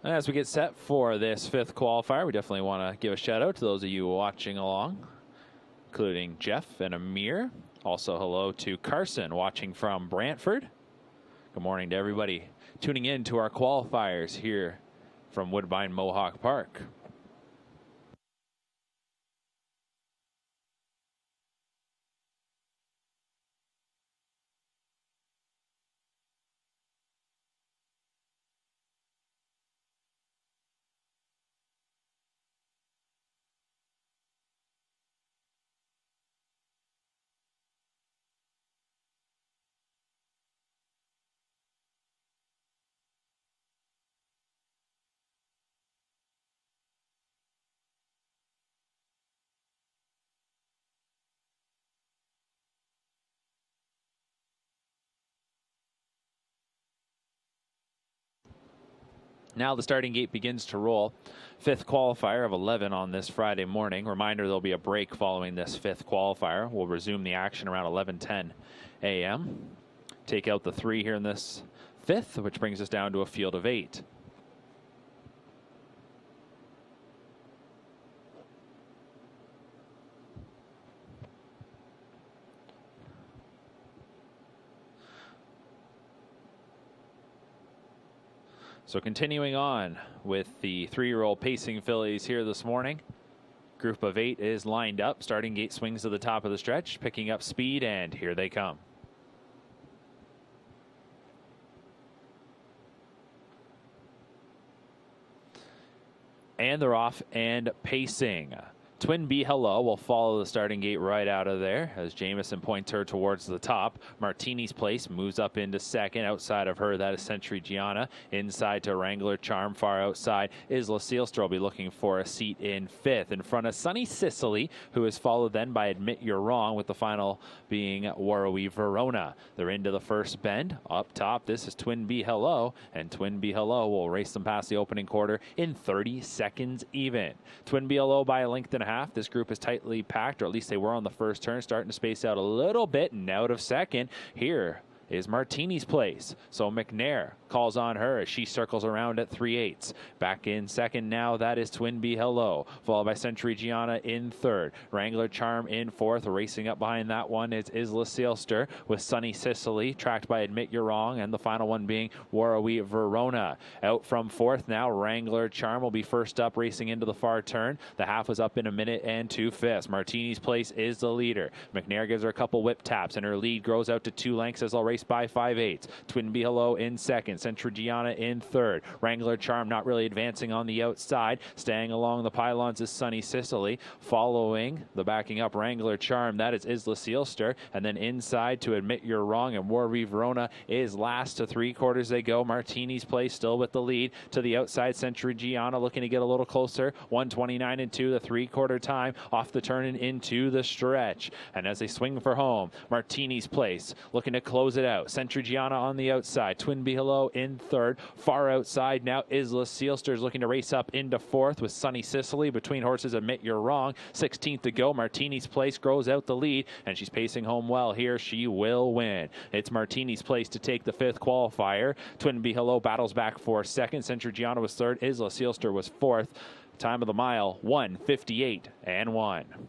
As we get set for this 5th qualifier, we definitely want to give a shout out to those of you watching along, including Jeff and Amir. Also, hello to Carson watching from Brantford. Good morning to everybody tuning in to our qualifiers here from Woodbine Mohawk Park. Now the starting gate begins to roll. 5th qualifier of 11 on this Friday morning. Reminder, there'll be a break following this 5th qualifier. We'll resume the action around 11:10 a.m. Take out the 3 here in this 5th, which brings us down to a field of 8. So continuing on with the 3-year-old pacing fillies here this morning. Group of 8 is lined up. Starting gate swings to the top of the stretch, picking up speed, and here they come. And they're off and pacing. Twin Be Hello will follow the starting gate right out of there as Jamison points her towards the top. Martini's Place moves up into 2nd. Outside of her, that is Century Gianna. Inside to Wrangler Charm. Far outside, Isla Seelster will be looking for a seat in 5th. In front of Sunny Sicily, who is followed then by Admit You're Wrong, with the final being Warrawee Verona. They're into the first bend. Up top, this is Twin Be Hello, and Twin Be Hello will race them past the opening quarter in 30 seconds even. Twin Be Hello by a length and a half. This group is tightly packed, or at least they were on the first turn, starting to space out a little bit, and out of 2nd. Here is Martini's Place. So McNair calls on her as she circles around at 3/8. Back in 2nd now, that is Twin Be Hello, followed by Century Gianna in 3rd. Wrangler Charm in 4th. Racing up behind that one is Isla Seelster with Sunny Sicily, tracked by Admit You're Wrong, and the final one being Warrawee Verona. Out from 4th now, Wrangler Charm will be first up, racing into the far turn. The half was up in 1 minute and 2/5. Martini's Place is the leader. McNair gives her a couple whip taps, and her lead grows out to 2 lengths as they'll race by 5/8. Twin Be Hello in 2nd. Century Gianna in 3rd. Wrangler Charm not really advancing on the outside. Staying along the pylons is Sunny Sicily. Following the backing up Wrangler Charm, that is Isla Seelster. And then inside to Admit You're Wrong, and Warrawee Verona is last. To 3/4 they go. Martini's Place still with the lead. To the outside, Century Gianna looking to get a little closer. 1:29 and 2, the 3/4 time. Off the turn and into the stretch. And as they swing for home, Martini's Place looking to close it out. Century Gianna on the outside. Twin Be Hello in 3rd. Far outside now, Isla Seelster is looking to race up into 4th with Sunny Sicily. Between horses, Admit You're Wrong. 16th to go. Martini's Place grows out the lead, and she's pacing home well here. She will win. It's Martini's Place to take the 5th qualifier. Twin Be Hello battles back for 2nd. Century Gianna was 3rd. Isla Seelster was 4th. Time of the mile, 1:58 and 1.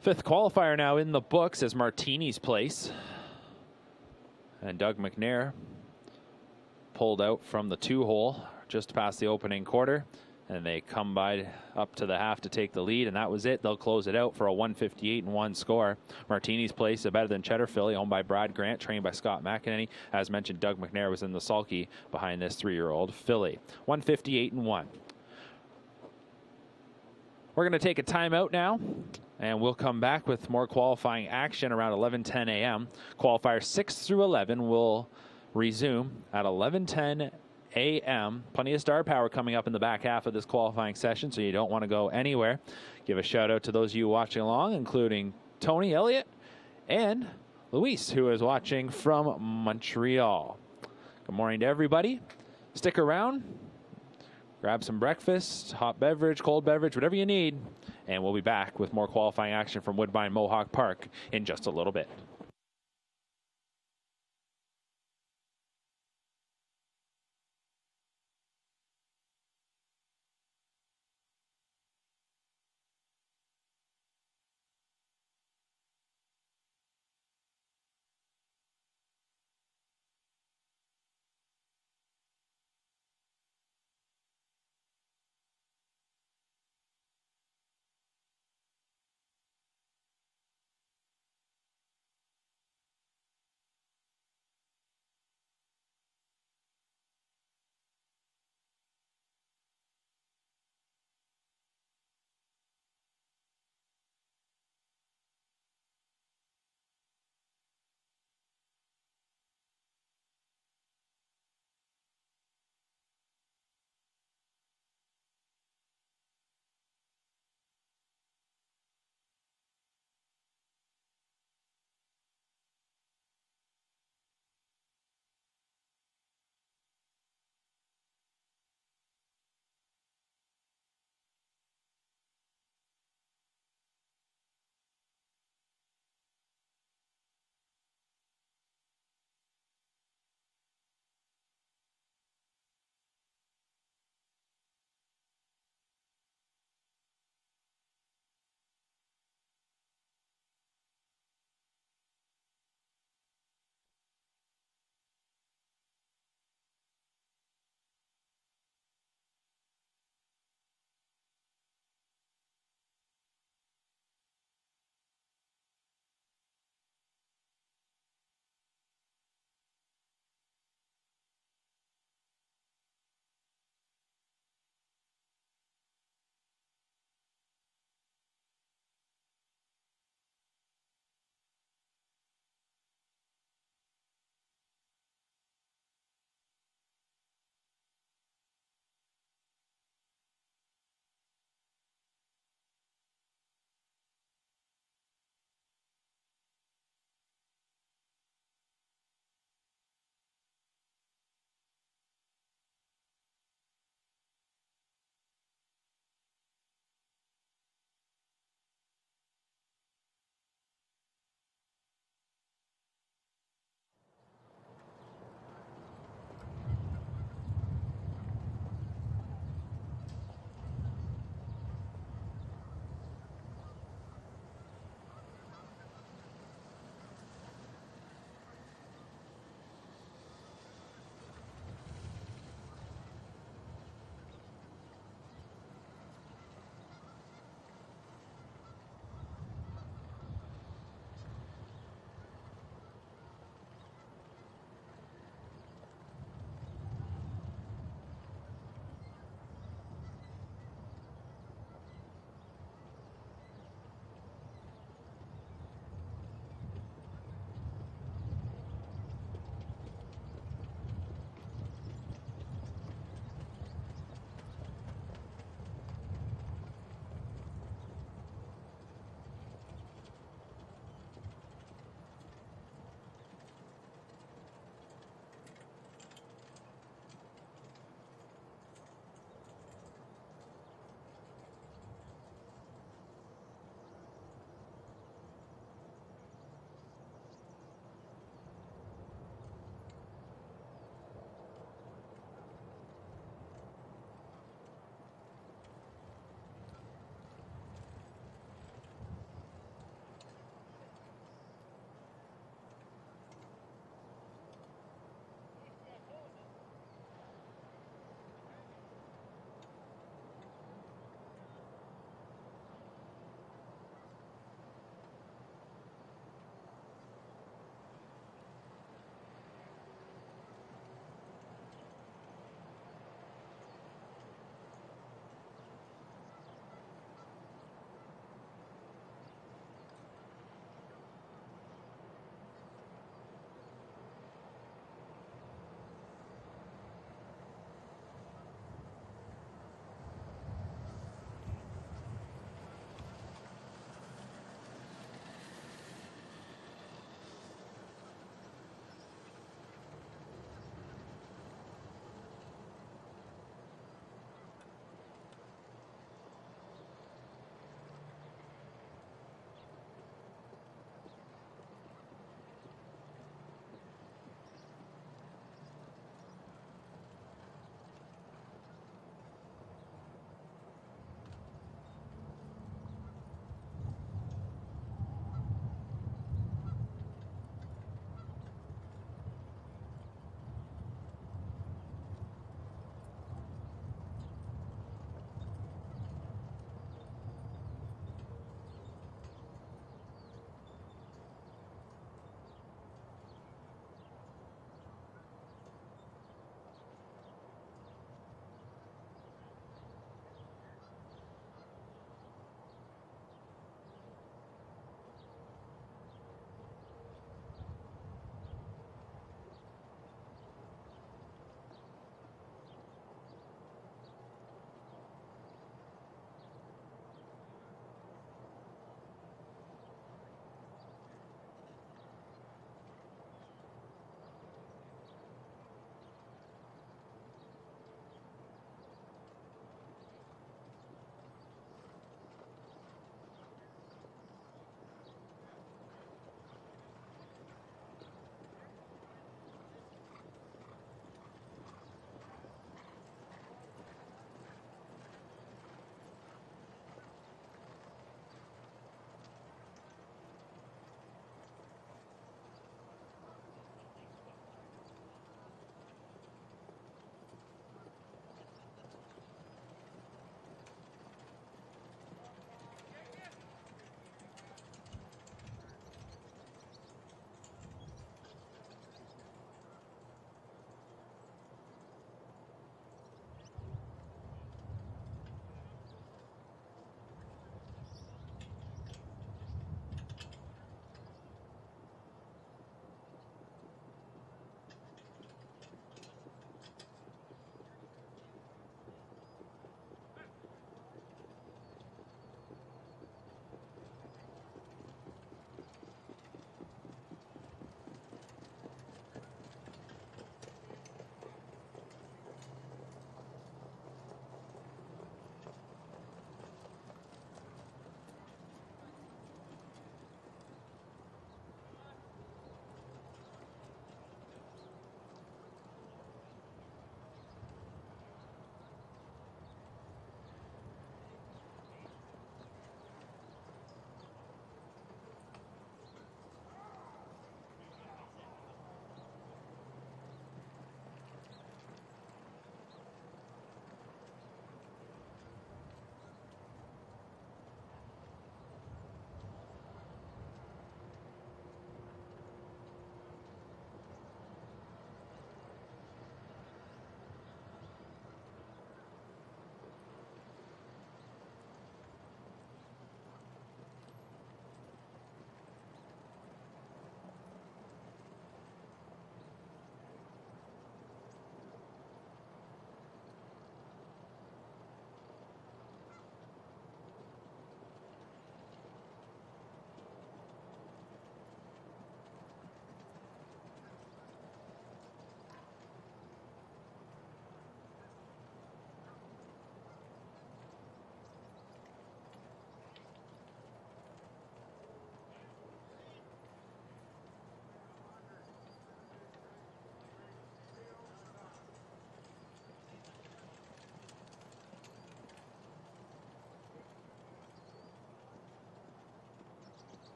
Fifth qualifier now in the books as Martini's Place. And Doug McNair pulled out from the 2-hole just past the opening quarter. And they come by up to the half to take the lead, and that was it. They'll close it out for a 158-1 score. Martini's place, a better than Cheddar filly, owned by Brad Grant, trained by Scott McEnany. As mentioned, Doug McNair was in the sulky behind this 3-year-old filly. 158-1. We're going to take a timeout now, and we'll come back with more qualifying action around 11:10 a.m. Qualifiers 6 through 11 will resume at 11:10 a.m. Plenty of star power coming up in the back half of this qualifying session, so you don't want to go anywhere. Give a shout out to those of you watching along, including Tony Elliott and Luis, who is watching from Montreal. Good morning to everybody. Stick around. Grab some breakfast, hot beverage, cold beverage, whatever you need, and we'll be back with more qualifying action from Woodbine Mohawk Park in just a little bit.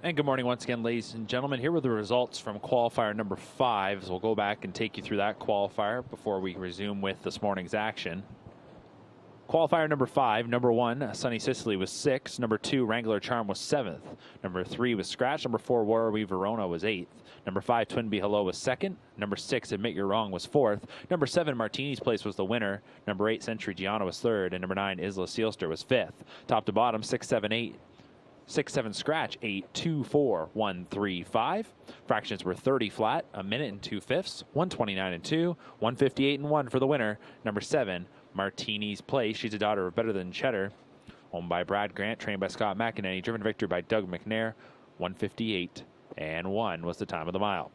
And good morning once again, ladies and gentlemen. Here were the results from qualifier number 5. So we'll go back and take you through that qualifier before we resume with this morning's action. Qualifier number 5, number 1, Sunny Sicily was 6th. Number 2, Wrangler Charm was 7th. Number 3 was Scratch. Number 4, Warrawee Verona was 8th. Number 5, Twin Bee Hello was 2nd. Number 6, Admit You're Wrong was 4th. Number 7, Martini's Place was the winner. Number 8, Century Gianna was 3rd. And number 9, Isla Sealster was 5th. Top to bottom, 6, 7, 8. 6-7 scratch, 8, 2, 4, 1, 3, 5. Fractions were 30 flat, a minute and 2/5, 129 and 2, 158 and 1 for the winner. Number 7, Martini's Place. She's a daughter of Better Than Cheddar. Owned by Brad Grant, trained by Scott McEnany, driven to victory by Doug McNair. 158 and 1 was the time of the mile.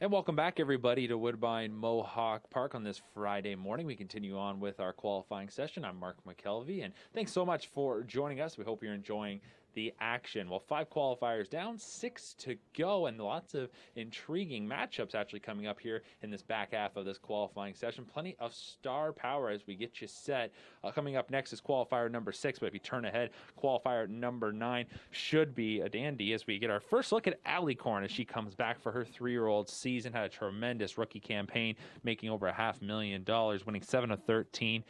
And welcome back, everybody, to Woodbine Mohawk Park on this Friday morning. We continue on with our qualifying session. I'm Mark McKelvey, and thanks so much for joining us. We hope you're enjoying the action. Well, 5 qualifiers down, 6 to go, and lots of intriguing matchups actually coming up here in this back half of this qualifying session. Plenty of star power as we get you set. Coming up next is qualifier number 6, but if you turn ahead, qualifier number 9 should be a dandy as we get our first look at Alicorn as she comes back for her 3-year-old season. Had a tremendous rookie campaign, making over $500,000, winning 7 of 13.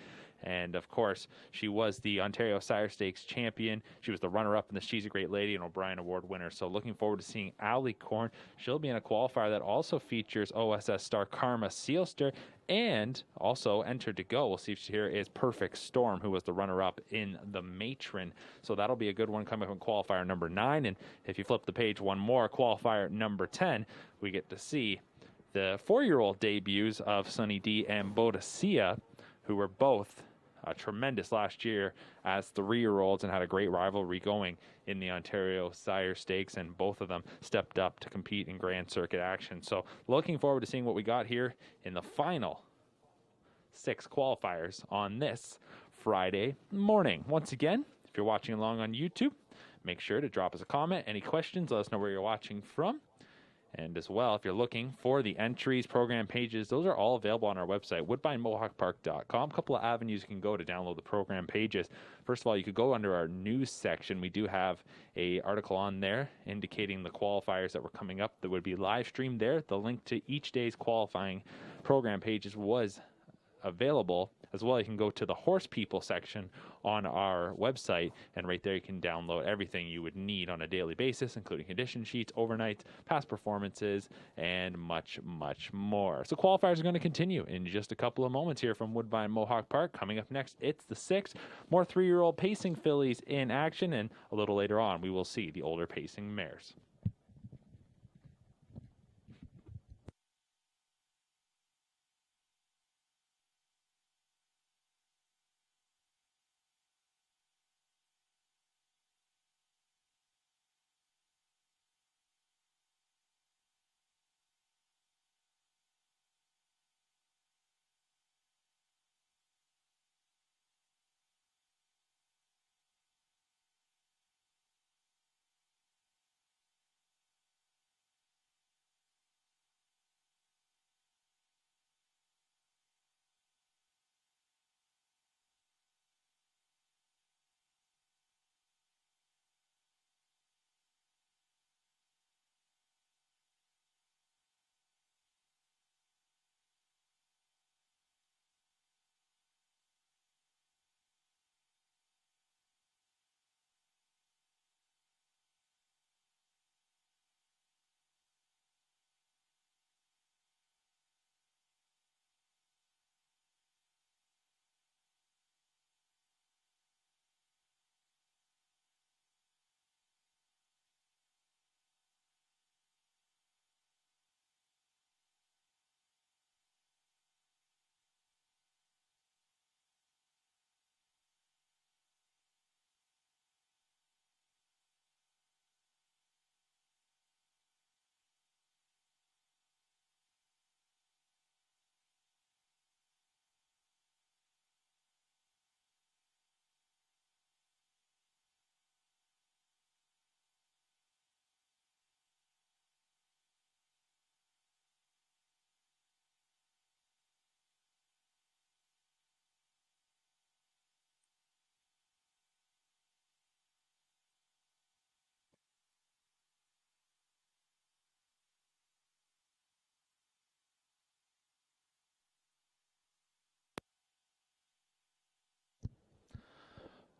And, of course, she was the Ontario Sire Stakes champion. She was the runner-up in the She's a Great Lady and O'Brien Award winner. So looking forward to seeing Alicorn. She'll be in a qualifier that also features OSS star Karma Sealster and also entered to go. We'll see if here is Perfect Storm, who was the runner-up in the Matron. So that'll be a good one coming from qualifier number 9. And if you flip the page one more, qualifier number 10, we get to see the 4-year-old debuts of Sunny D and Boadicea, who were both tremendous last year as 3-year-olds and had a great rivalry going in the Ontario Sire Stakes, and both of them stepped up to compete in Grand Circuit action. So looking forward to seeing what we got here in the final 6 qualifiers on this Friday morning. Once again, if you're watching along on YouTube, make sure to drop us a comment. Any questions, let us know where you're watching from. And as well, if you're looking for the entries, program pages, those are all available on our website, woodbinemohawkpark.com. A couple of avenues you can go to download the program pages. First of all, you could go under our news section. We do have an article on there indicating the qualifiers that were coming up that would be live streamed there. The link to each day's qualifying program pages was available. As well, you can go to the Horse People section on our website, and right there you can download everything you would need on a daily basis, including condition sheets, overnights, past performances, and much, much more. So qualifiers are going to continue in just a couple of moments here from Woodbine Mohawk Park. Coming up next, it's the 6th. More 3-year-old pacing fillies in action, and a little later on, we will see the older pacing mares.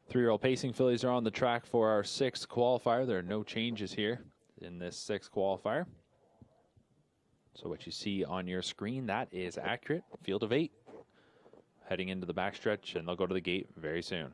Three-year-old pacing fillies are on the track for our 6th qualifier. There are no changes here in this 6th qualifier. So what you see on your screen, that is accurate. Field of 8 heading into the backstretch, and they'll go to the gate very soon.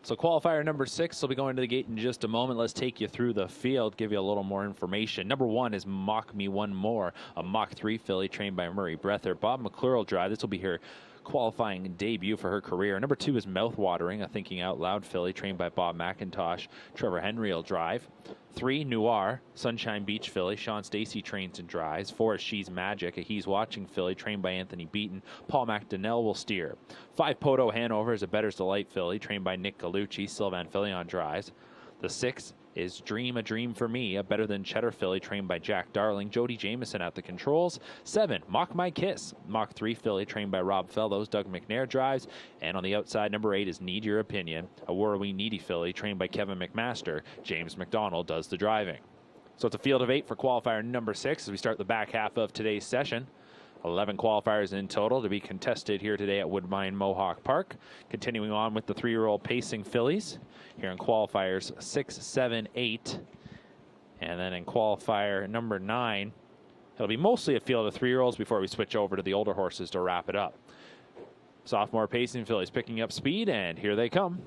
So qualifier number 6 will be going to the gate in just a moment. Let's take you through the field, give you a little more information. Number 1 is Mock Me One More, a Mach 3 filly trained by Murray Breather. Bob McClure will drive. This will be her qualifying debut for her career. Number 2 is Mouthwatering, a Thinking Out Loud filly trained by Bob McIntosh. Trevor Henry will drive. 3, Noir, Sunshine Beach filly. Sean Stacey trains and drives. 4 is She's Magic, a He's Watching filly trained by Anthony Beaton. Paul McDonnell will steer. 5, Poto Hanover is a Better's Delight filly trained by Nick Gallucci. Sylvan Filion drives. The 6 is Dream a Dream for Me, a Better Than Cheddar filly trained by Jack Darling. Jody Jameson at the controls. 7, Mock My Kiss, Mach 3 filly trained by Rob Fellows. Doug McNair drives. And on the outside, number 8 is Need Your Opinion, a Warrawee Needy filly trained by Kevin McMaster. James McDonald does the driving. So it's a field of 8 for qualifier number 6 as we start the back half of today's session. 11 qualifiers in total to be contested here today at Woodbine Mohawk Park. Continuing on with the 3-year-old pacing fillies here in qualifiers 6, 7, 8. And then in qualifier number 9, it'll be mostly a field of 3-year-olds before we switch over to the older horses to wrap it up. Sophomore pacing fillies picking up speed, and here they come.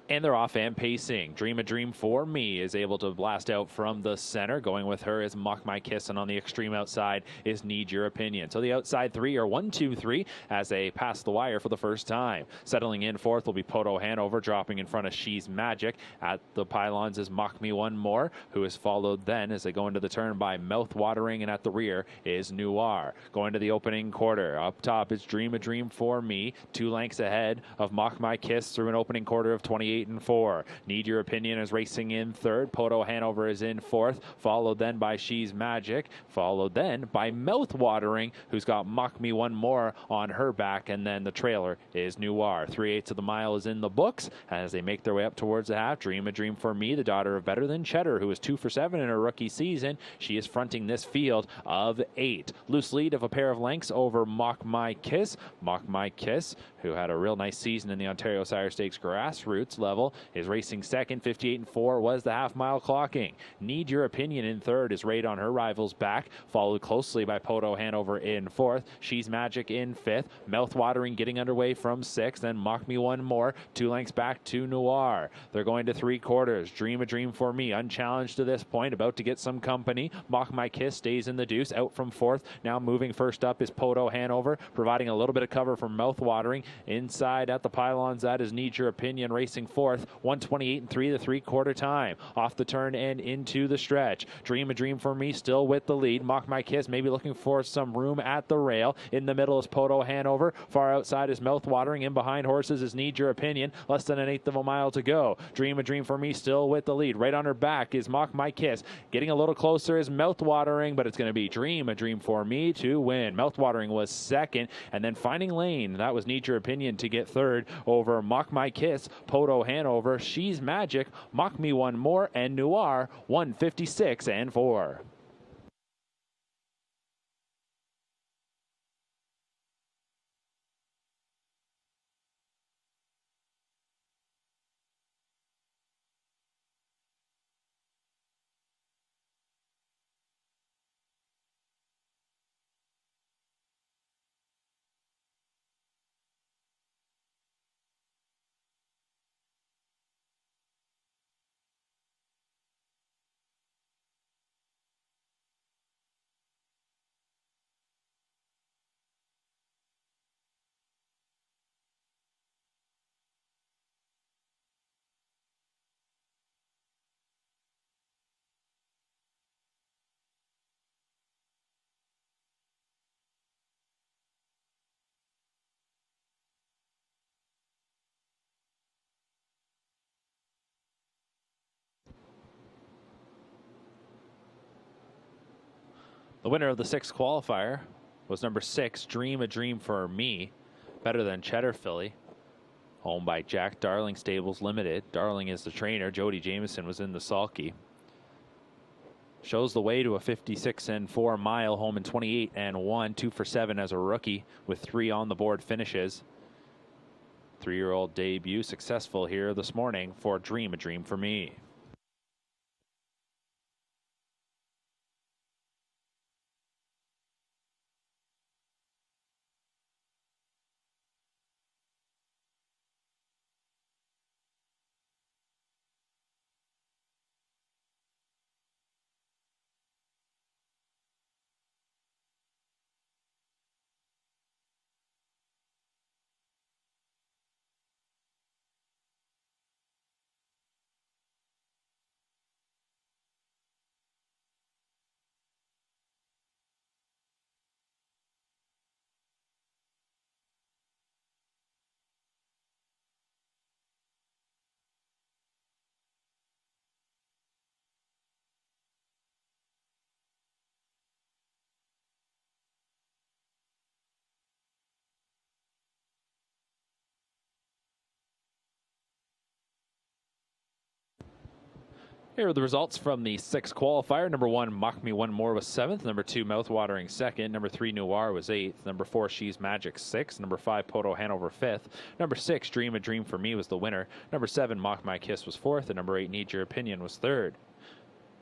And they're off and pacing. Dream a Dream for Me is able to blast out from the center. Going with her is Mock My Kiss, and on the extreme outside is Need Your Opinion. So the outside 3 are 1, 2, 3 as they pass the wire for the first time. Settling in fourth will be Poto Hanover, dropping in front of She's Magic. At the pylons is Mock Me One More, who is followed then as they go into the turn by Mouthwatering, and at the rear is Noir. Going to the opening quarter. Up top is Dream a Dream for Me, 2 lengths ahead of Mock My Kiss through an opening quarter of 28 and 4. Need Your Opinion is racing in third. Poto Hanover is in fourth, followed then by She's Magic, followed then by Mouthwatering, who's got Mock Me One More on her back, and then the trailer is Noir. 3/8 of the mile is in the books as they make their way up towards the half. Dream a Dream for Me, the daughter of Better Than Cheddar, who is 2 for 7 in her rookie season. She is fronting this field of 8. Loose lead of a pair of lengths over Mock My Kiss. Mock My Kiss, who had a real nice season in the Ontario Sire Stakes grassroots level, is racing second. 58 and 4 was the half-mile clocking. Need Your Opinion in third is right on her rival's back, followed closely by Poto Hanover in fourth. She's Magic in fifth. Mouthwatering getting underway from sixth. Then Mock Me One More, 2 lengths back to Noir. They're going to 3/4. Dream a Dream for Me, unchallenged to this point, about to get some company. Mock My Kiss stays in the deuce, out from fourth. Now moving first up is Poto Hanover, providing a little bit of cover from Mouthwatering. Inside at the pylons, that is Need Your Opinion racing fourth. 1:28 and 3 the 3/4 time. Off the turn and into the stretch. Dream a Dream for Me still with the lead. Mock My Kiss maybe looking for some room at the rail. In the middle is Poto Hanover. Far outside is Mouthwatering. In behind horses is Need Your Opinion. Less than 1/8 of a mile to go. Dream a Dream for Me still with the lead. Right on her back is Mock My Kiss. Getting a little closer is Mouthwatering, but it's going to be Dream a Dream for Me to win. Mouthwatering was second, and then finding lane. That was Need Your Opinion to get third over Mock My Kiss, Poto Hanover, She's Magic, Mock Me One More, and Noir, 1:56 and 4. The winner of the 6th qualifier was number 6, Dream a Dream for Me, Better Than Cheddar filly, owned by Jack Darling Stables Limited. Darling is the trainer. Jody Jameson was in the sulky. Shows the way to a 56 and 4 mile home in 28 and 1, 2 for 7 as a rookie with 3 on the board finishes. 3-year-old debut successful here this morning for Dream a Dream for Me. Here are the results from the 6th qualifier. Number 1, Mock Me One More was 7th. Number 2, Mouthwatering 2nd. Number 3, Noir was 8th. Number 4, She's Magic 6th. Number 5, Poto Hanover 5th. Number 6, Dream a Dream for Me was the winner. Number 7, Mock My Kiss was 4th. And number 8, Need Your Opinion was 3rd.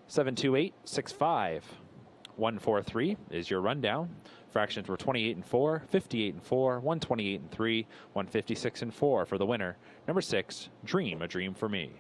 72865. 143 is your rundown. Fractions were 28 and 4, 58 and 4, 128 and 3, 156 and 4 for the winner. Number 6, Dream a Dream for Me.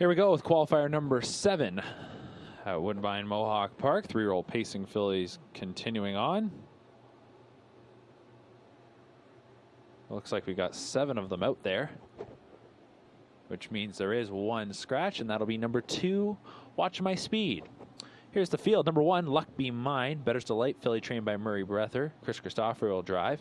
Here we go with qualifier number 7 at Woodbine Mohawk Park. 3-year-old pacing fillies continuing on. Looks like we got 7 of them out there, which means there is 1 scratch, and that'll be number 2, Watch My Speed. Here's the field. Number 1, Luck Be Mine, Better's Delight, filly trained by Murray Breather. Chris Christopher will drive.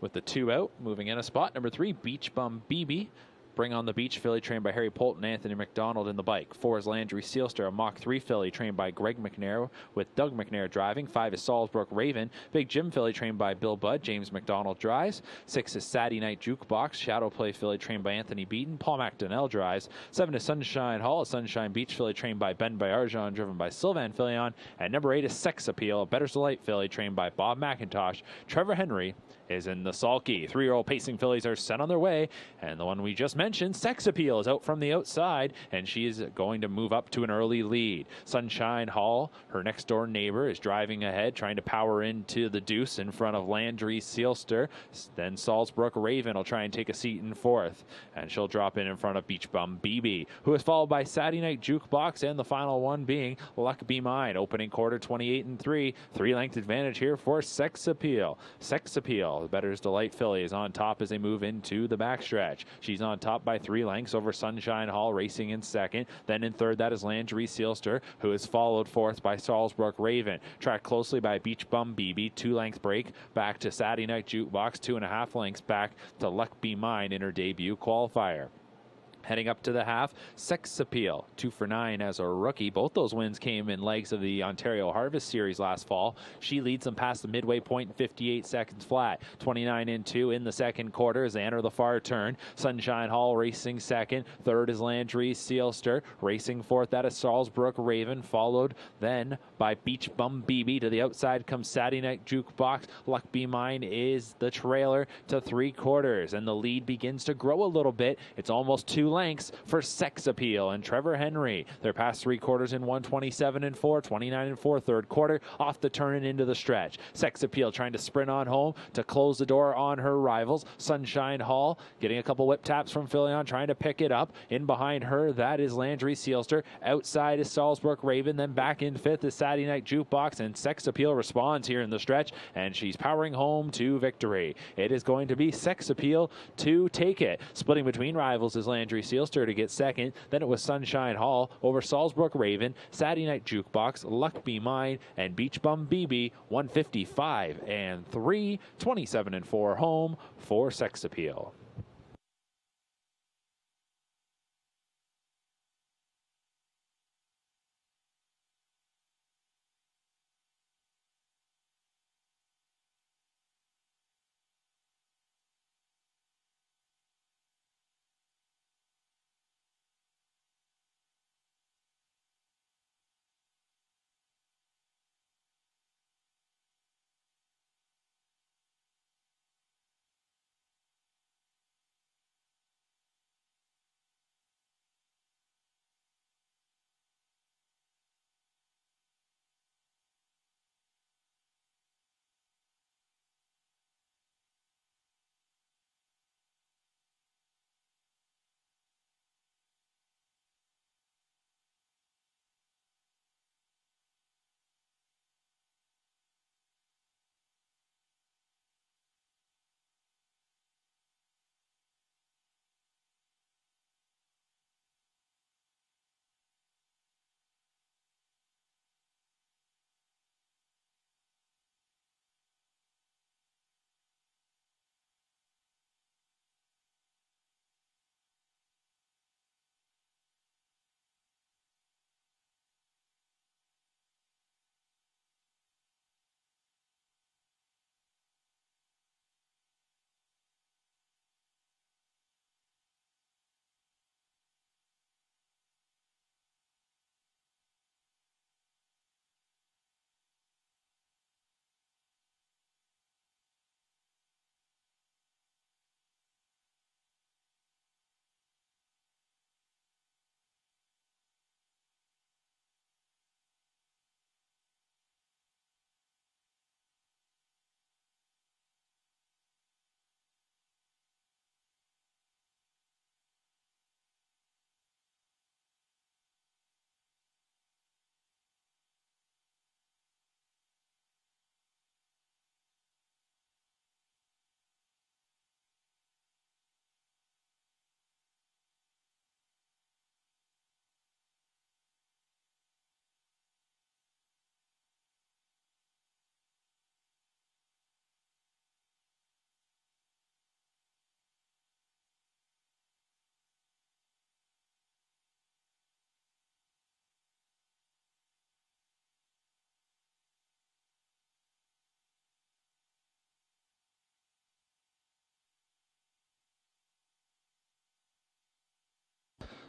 With the 2 out, moving in a spot. Number 3, Beach Bum BB. Bring on the Beach, filly trained by Harry Polton, Anthony McDonald in the bike. 4 is Landry Sealster, a Mach 3 filly trained by Greg McNair with Doug McNair driving. 5 is Salisbrook Raven, Big Jim filly trained by Bill Budd, James McDonald drives. 6 is Saturday Night Jukebox, Shadow Play filly trained by Anthony Beaton, Paul McDonnell drives. 7 is Sunshine Hall, a Sunshine Beach filly trained by Ben Bayarjon, driven by Sylvan Filion. And number 8 is Sex Appeal, a Better's Delight filly trained by Bob McIntosh. Trevor Henry is in the sulky. 3-year-old pacing fillies are sent on their way, and the one we just mentioned, Sex Appeal, is out from the outside, and she is going to move up to an early lead. Sunshine Hall, her next door neighbor, is driving ahead, trying to power into the deuce in front of Landry Sealster. Then Salisbrook Raven will try and take a seat in 4th, and she'll drop in front of Beach Bum BB, who is followed by Saturday Night Jukebox, and the final one being Luck Be Mine, opening quarter 28 and 3. 3-length advantage here for Sex Appeal. Sex Appeal, the Better's Delight filly, is on top as they move into the backstretch. She's on top by 3 lengths over Sunshine Hall, racing in 2nd. Then in 3rd, that is Landry Sealster, who is followed 4th by Salisbrook Raven. Tracked closely by Beach Bum BB, 2-length break back to Saturday Night Jukebox, 2.5 lengths back to Luck Be Mine in her debut qualifier. Heading up to the half, Sex Appeal, 2 for 9 as a rookie. Both those wins came in legs of the Ontario Harvest Series last fall. She leads them past the midway point in 58 seconds flat. 29 and 2 in the second quarter as they enter the far turn. Sunshine Hall racing 2nd. 3rd is Landry Sealster. Racing 4th, that is Salisbrook Raven. Followed then by Beach Bum BB. To the outside comes Saturday Night Jukebox. Luck Be Mine is the trailer to 3/4. And the lead begins to grow a little bit. It's almost 2 lengths for Sex Appeal and Trevor Henry. They're past 3/4 in 1:27 and 4, 29 and 4, 3rd quarter, off the turn and into the stretch. Sex Appeal trying to sprint on home to close the door on her rivals. Sunshine Hall getting a couple whip taps from Filion, trying to pick it up. In behind her, that is Landry Sealster. Outside is Salisbrook Raven. Then back in 5th is Saturday Night Jukebox, and Sex Appeal responds here in the stretch, and she's powering home to victory. It is going to be Sex Appeal to take it. Splitting between rivals is Landry Sealster to get 2nd. Then it was Sunshine Hall over Salisbrook Raven, Saturday Night Jukebox, Luck Be Mine, and Beach Bum BB. 155 and 3, 27 and 4 home for Sex Appeal.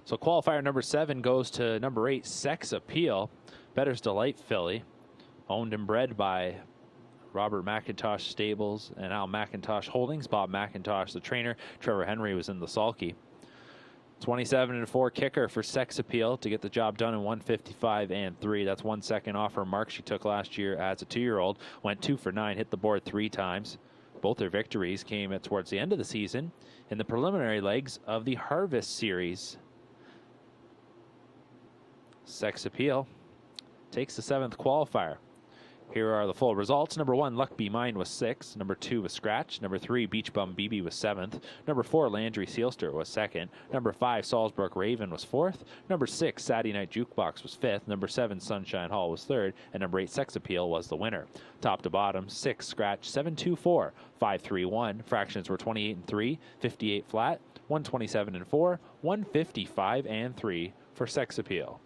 So qualifier number 7 goes to number 8, Sex Appeal. Bettor's Delight filly, owned and bred by Robert McIntosh Stables and Al McIntosh Holdings. Bob McIntosh, the trainer. Trevor Henry was in the sulky. 27-4 kicker for Sex Appeal to get the job done in 155-3. That's 1 second off her mark she took last year as a 2-year-old. Went 2 for 9, hit the board 3 times. Both their victories came at towards the end of the season in the preliminary legs of the Harvest Series. Sex Appeal takes the 7th qualifier. Here are the full results. Number 1, Luck Be Mine was 6th. Number 2 was Scratch. Number 3, Beach Bum BB was 7th. Number 4, Landry Sealster was 2nd. Number 5, Salisbrook Raven was 4th. Number 6, Saturday Night Jukebox was 5th. Number 7, Sunshine Hall was 3rd. And number 8, Sex Appeal was the winner. Top to bottom, 6, Scratch, 7, 2, 4, 5, 3, 1. Fractions were 28-3, 58 flat, 127-4, 155-3 for Sex Appeal.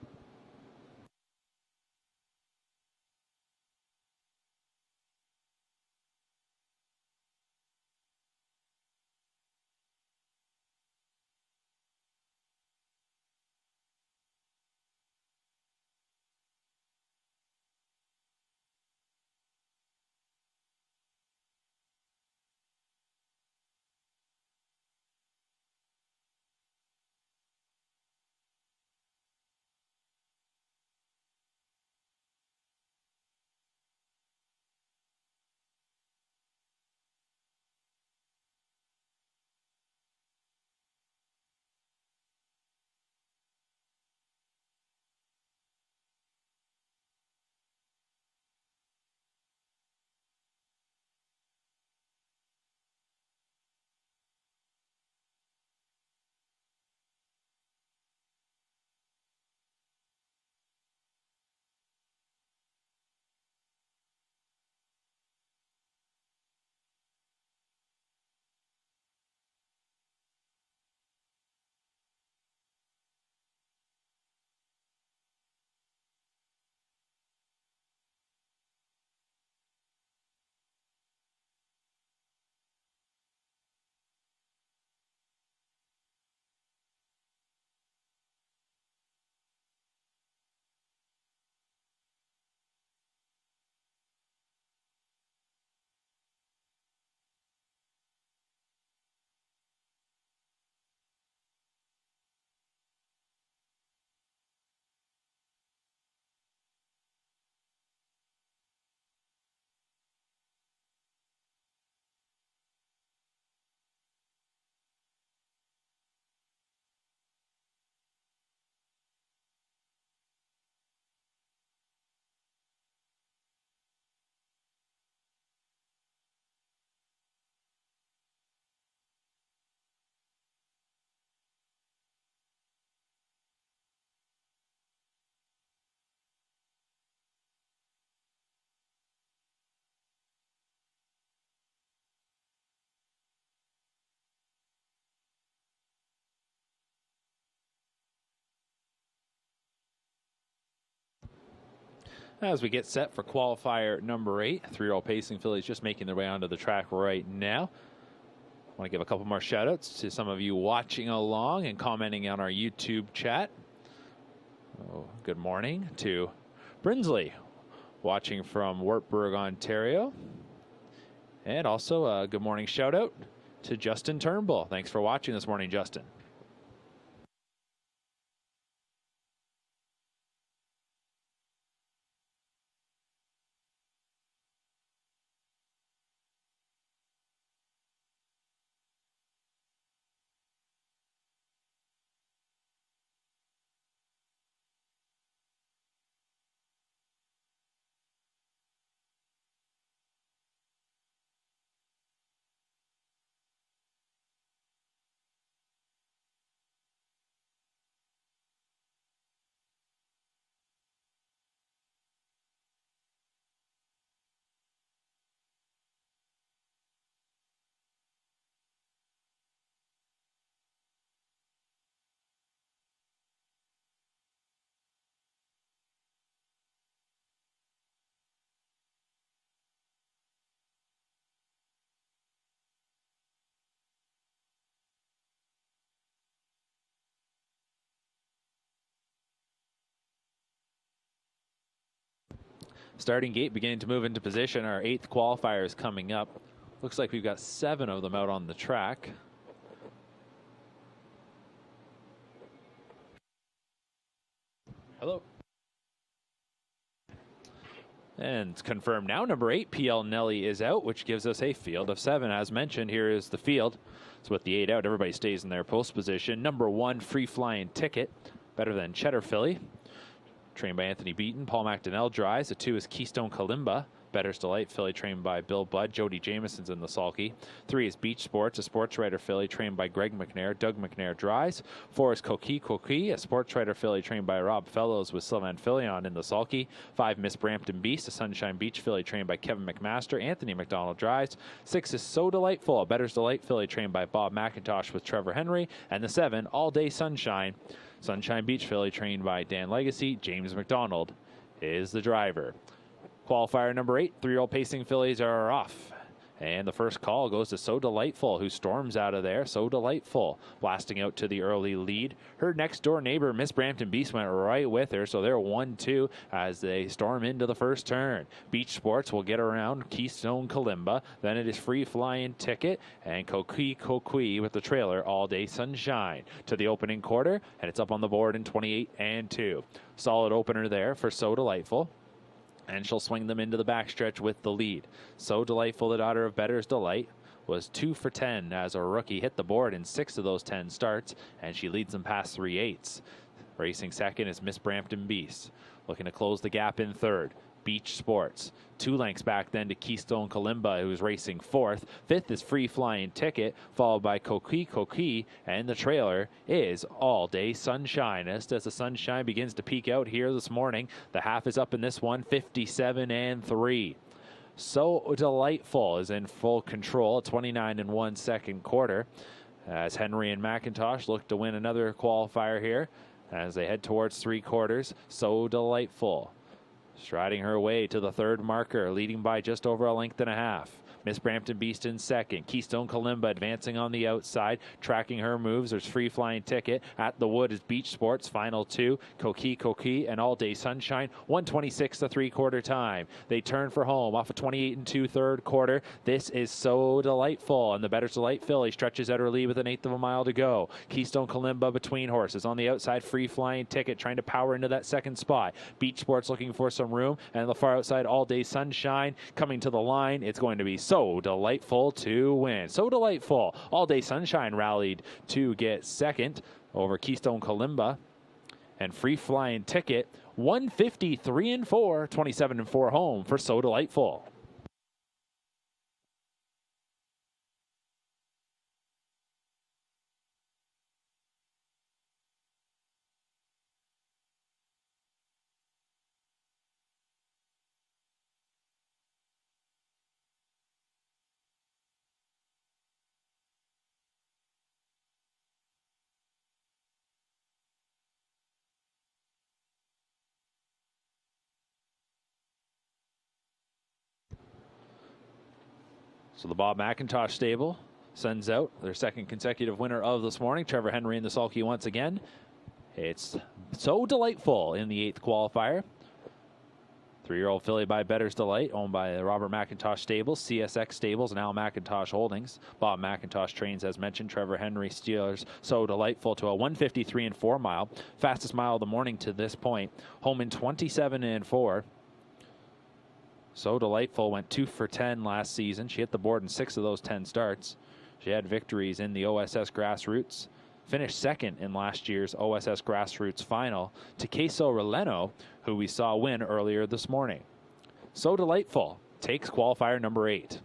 As we get set for qualifier number 8, 3-year-old pacing fillies just making their way onto the track right now. I want to give a couple more shout outs to some of you watching along and commenting on our YouTube chat. Good morning to Brinsley, watching from Wartburg, Ontario. And also a good morning shout out to Justin Turnbull. Thanks for watching this morning, Justin. Starting gate beginning to move into position. Our 8th qualifier is coming up. Looks like we've got 7 of them out on the track. Hello. And it's confirmed now, number 8, PL Nelly is out, which gives us a field of 7. As mentioned, here is the field. So with the 8 out, everybody stays in their post position. Number 1, Free Flying Ticket, better than Cheddar Philly, trained by Anthony Beaton. Paul McDonnell drives. The 2 is Keystone Kalimba, Better's Delight filly, trained by Bill Budd. Jody Jameson's in the sulky. 3 is Beach Sports, a sports writer filly, trained by Greg McNair. Doug McNair drives. 4 is Coqui, a sports writer filly, trained by Rob Fellows with Sylvain Filion in the sulky. 5, Miss Brampton Beast, a Sunshine Beach filly, trained by Kevin McMaster. Anthony McDonald drives. 6 is So Delightful, a Better's Delight filly, trained by Bob McIntosh with Trevor Henry. And the 7, All Day Sunshine Beach filly, trained by Dan Legacy. James McDonald is the driver. Qualifier number 8, 3-year-old pacing fillies are off. And the first call goes to So Delightful, who storms out of there. So Delightful, blasting out to the early lead. Her next door neighbor, Miss Brampton Beast, went right with her, so they're 1-2 as they storm into the first turn. Beach Sports will get around Keystone Kalimba. Then it is Free Flying Ticket and Coqui with the trailer, All Day Sunshine, to the opening quarter, and it's up on the board in 28-2. Solid opener there for So Delightful. And she'll swing them into the backstretch with the lead. So Delightful, the daughter of Better's Delight, was 2 for 10 as a rookie. Hit the board in 6 of those 10 starts, and she leads them past 3/8. Racing second is Miss Brampton Beast. Looking to close the gap in third. Beach Sports. 2 lengths back then to Keystone Kalimba, who's racing fourth. 5th is Free Flying Ticket, followed by Coqui, and the trailer is All Day Sunshine. Just as the sunshine begins to peek out here this morning, the half is up in this one, 57-3. So Delightful is in full control, 29-1 second quarter, as Henry and McIntosh look to win another qualifier here as they head towards 3 quarters. So Delightful striding her way to the third marker, leading by just over a length and a half. Miss Brampton Beast in second. Keystone Kalimba advancing on the outside, tracking her moves. There's Free Flying Ticket. At the wood is Beach Sports. Final 2, Coqui, and All Day Sunshine. 1:26 the 3-quarter time. They turn for home off a 28-2 third quarter. This is So Delightful, and the Better's Delight filly stretches out her lead with 1/8 of a mile to go. Keystone Kalimba between horses. On the outside, Free Flying Ticket trying to power into that second spot. Beach Sports looking for some room, and on the far outside, All Day Sunshine coming to the line. It's going to be So Delightful to win. So Delightful. All Day Sunshine rallied to get second over Keystone Kalimba. And Free Flying Ticket, 153-4, 27-4 home for So Delightful. So the Bob McIntosh stable sends out their second consecutive winner of this morning. Trevor Henry in the sulky once again. It's So Delightful in the 8th qualifier. 3-year-old filly by Better's Delight, owned by the Robert McIntosh Stables, CSX Stables, and Al McIntosh Holdings. Bob McIntosh trains, as mentioned. Trevor Henry steers So Delightful to a 153-4 mile. Fastest mile of the morning to this point. Home in 27-4. So Delightful went 2 for 10 last season. She hit the board in 6 of those 10 starts. She had victories in the OSS Grassroots. Finished second in last year's OSS Grassroots final to Queso Releno, who we saw win earlier this morning. So Delightful takes qualifier number 8.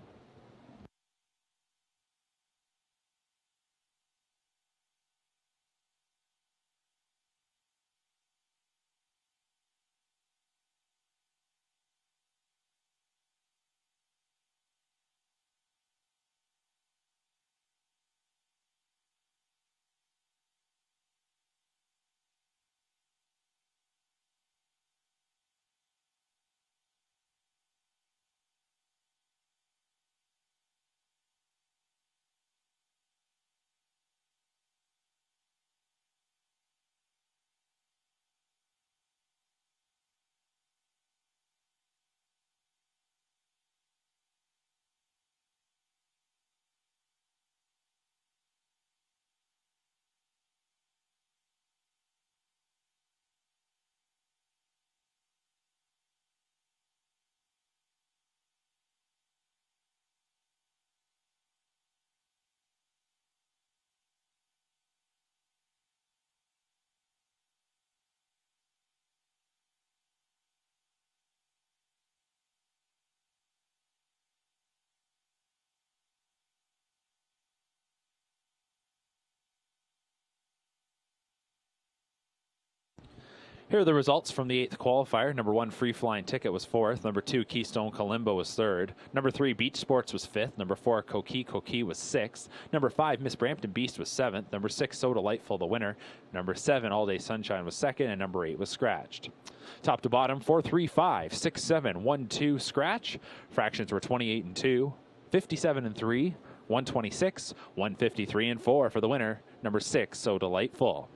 Here are the results from the 8th qualifier. Number 1, Free Flying Ticket was 4th. Number 2, Keystone Kalimba was 3rd. Number 3, Beach Sports was 5th. Number 4, Koki was 6th. Number 5, Miss Brampton Beast was 7th. Number 6, So Delightful, the winner. Number 7, All Day Sunshine was 2nd. And number 8 was Scratched. Top to bottom, 4, 3, 5, 6, 7, 1, 2, Scratch. Fractions were 28 and 2, 57 and 3, 126, 153 and 4 for the winner. Number 6, So Delightful.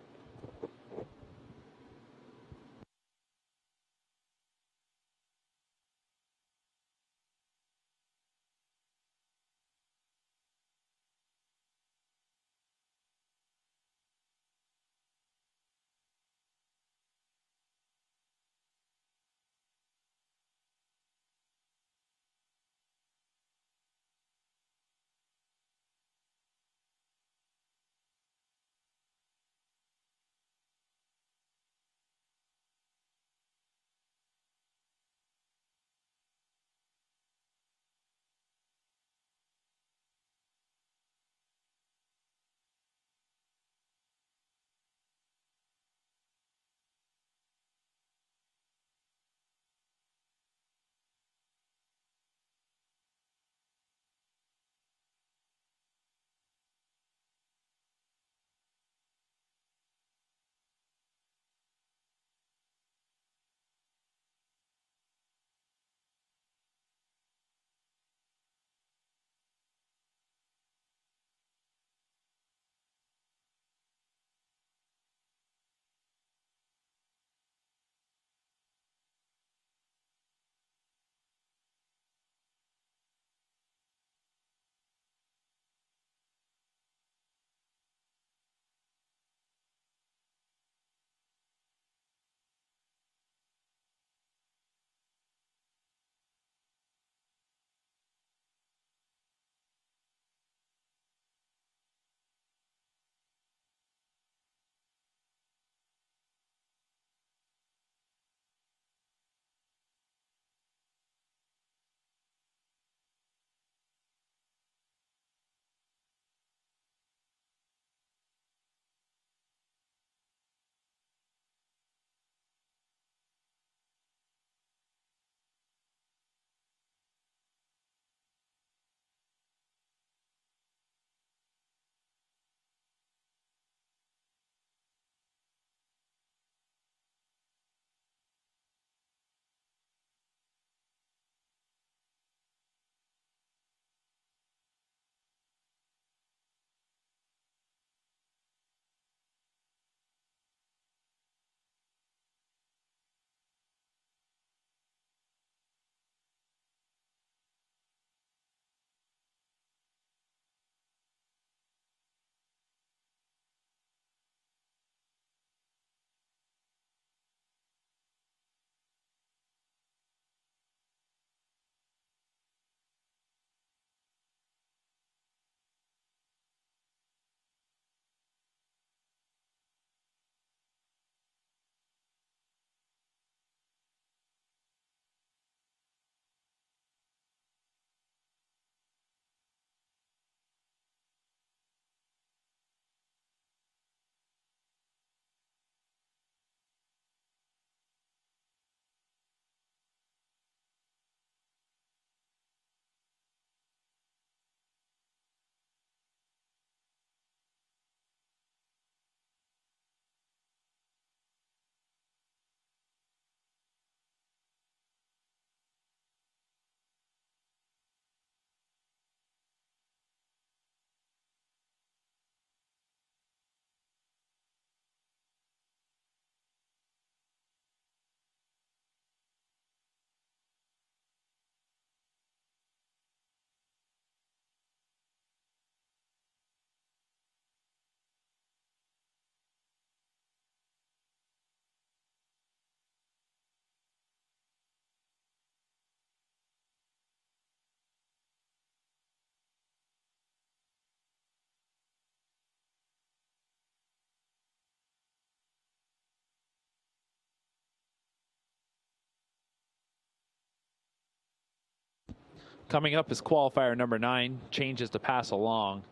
Coming up is qualifier number 9, changes to pass along.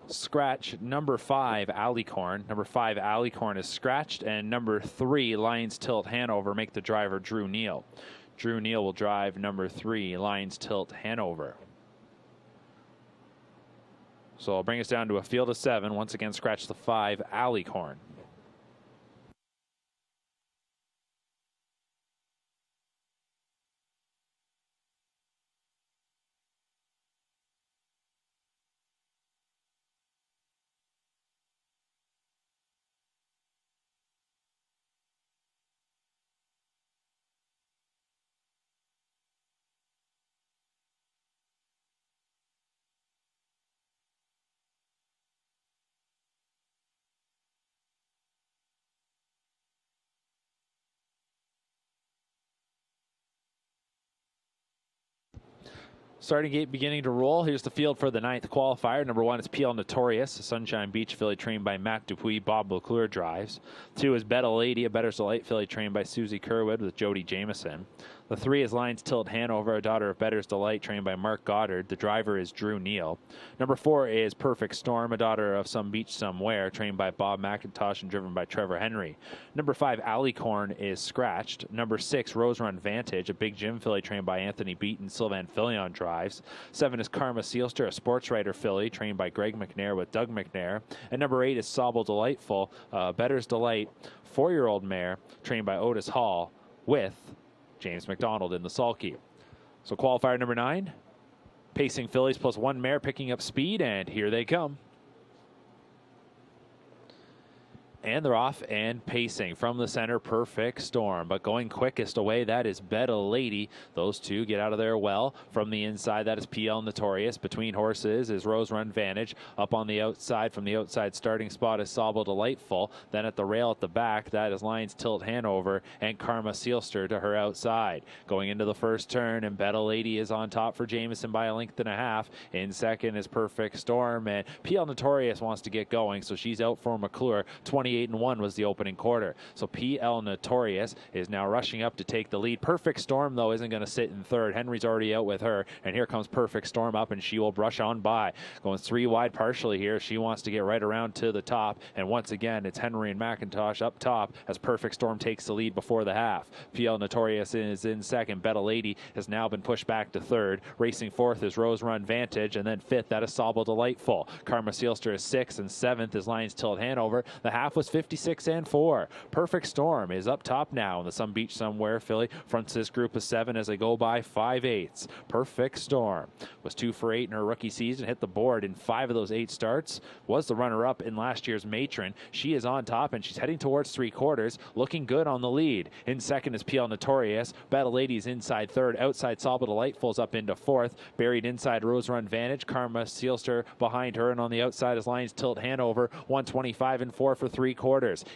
scratch number 5, Alicorn. Number 5, Alicorn is scratched, and number 3, Lions Tilt Hanover, make the driver Drew Neal. Drew Neal will drive number 3, Lions Tilt Hanover. So I'll bring us down to a field of 7. Once again, scratch the 5, Alicorn. Starting gate beginning to roll. Here's the field for the 9th qualifier. Number 1 is PL Notorious, a Sunshine Beach filly trained by Matt Dupuis. Bob Leclerc drives. 2 is Betta Lady, a Better's Delight filly trained by Susie Kerwood with Jody Jameson. The 3 is Lions Tilt Hanover, a daughter of Better's Delight trained by Mark Goddard. The driver is Drew Neal. Number 4 is Perfect Storm, a daughter of Some Beach Somewhere, trained by Bob McIntosh and driven by Trevor Henry. Number 5, Alicorn, is scratched. Number 6, Rose Run Vantage, a Big Jim filly trained by Anthony Beaton. Sylvan Filion drives. 7 is Karma Sealster, a sports writer filly trained by Greg McNair with Doug McNair. And number 8 is Sobble Delightful, Better's Delight, 4-year-old mare trained by Otis Hall with James McDonald in the sulky. So qualifier number 9, pacing fillies plus 1 mare picking up speed, and here they come. And they're off and pacing from the center, Perfect Storm. But going quickest away, that is Betta Lady. Those two get out of there well. From the inside, that is PL Notorious. Between horses is Rose Run Vantage. Up on the outside, from the outside starting spot is Sobble Delightful. Then at the rail at the back, that is Lions Tilt Hanover and Karma Sealster to her outside. Going into the first turn, and Betta Lady is on top for Jameson by a length and a half. In second is Perfect Storm, and PL Notorious wants to get going, so she's out for McClure. 28-1 was the opening quarter. So PL Notorious is now rushing up to take the lead. Perfect Storm, though, isn't going to sit in third. Henry's already out with her, and here comes Perfect Storm up, and she will brush on by. Going 3 wide partially here. She wants to get right around to the top, and once again, it's Henry and McIntosh up top as Perfect Storm takes the lead before the half. PL Notorious is in second. Betta Lady has now been pushed back to third. Racing fourth is Rose Run Vantage, and then fifth, that is Sobble Delightful. Karma Sealster is sixth, and seventh is Lions Tilt Hanover. The half was 56-4. Perfect Storm is up top now, and the Some Beach Somewhere filly fronts this group of 7 as they go by 5/8. Perfect Storm was 2 for 8 in her rookie season, hit the board in 5 of those 8 starts, was the runner-up in last year's Matron. She is on top, and she's heading towards 3/4, looking good on the lead. In second is PL Notorious. Betta Lady's inside third. Outside Sobble Delightful's up into fourth. Buried inside Rose Run Vantage. Karma Sealster behind her, and on the outside is Lions Tilt Hanover. 125-4 for 3/4.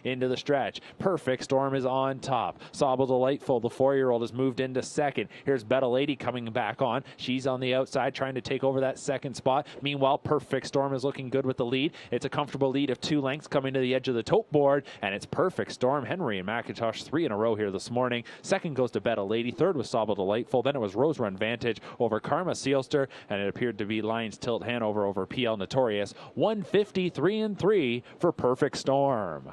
Into the stretch. Perfect Storm is on top. Sobble Delightful, the 4-year-old, has moved into second. Here's Betta Lady coming back on. She's on the outside trying to take over that second spot. Meanwhile, Perfect Storm is looking good with the lead. It's a comfortable lead of 2 lengths coming to the edge of the tote board, and it's Perfect Storm. Henry and McIntosh 3 in a row here this morning. Second goes to Betta Lady. Third was Sobble Delightful. Then it was Rose Run Vantage over Karma Sealster, and it appeared to be Lions Tilt Hanover over PL Notorious. 153-3 for Perfect Storm.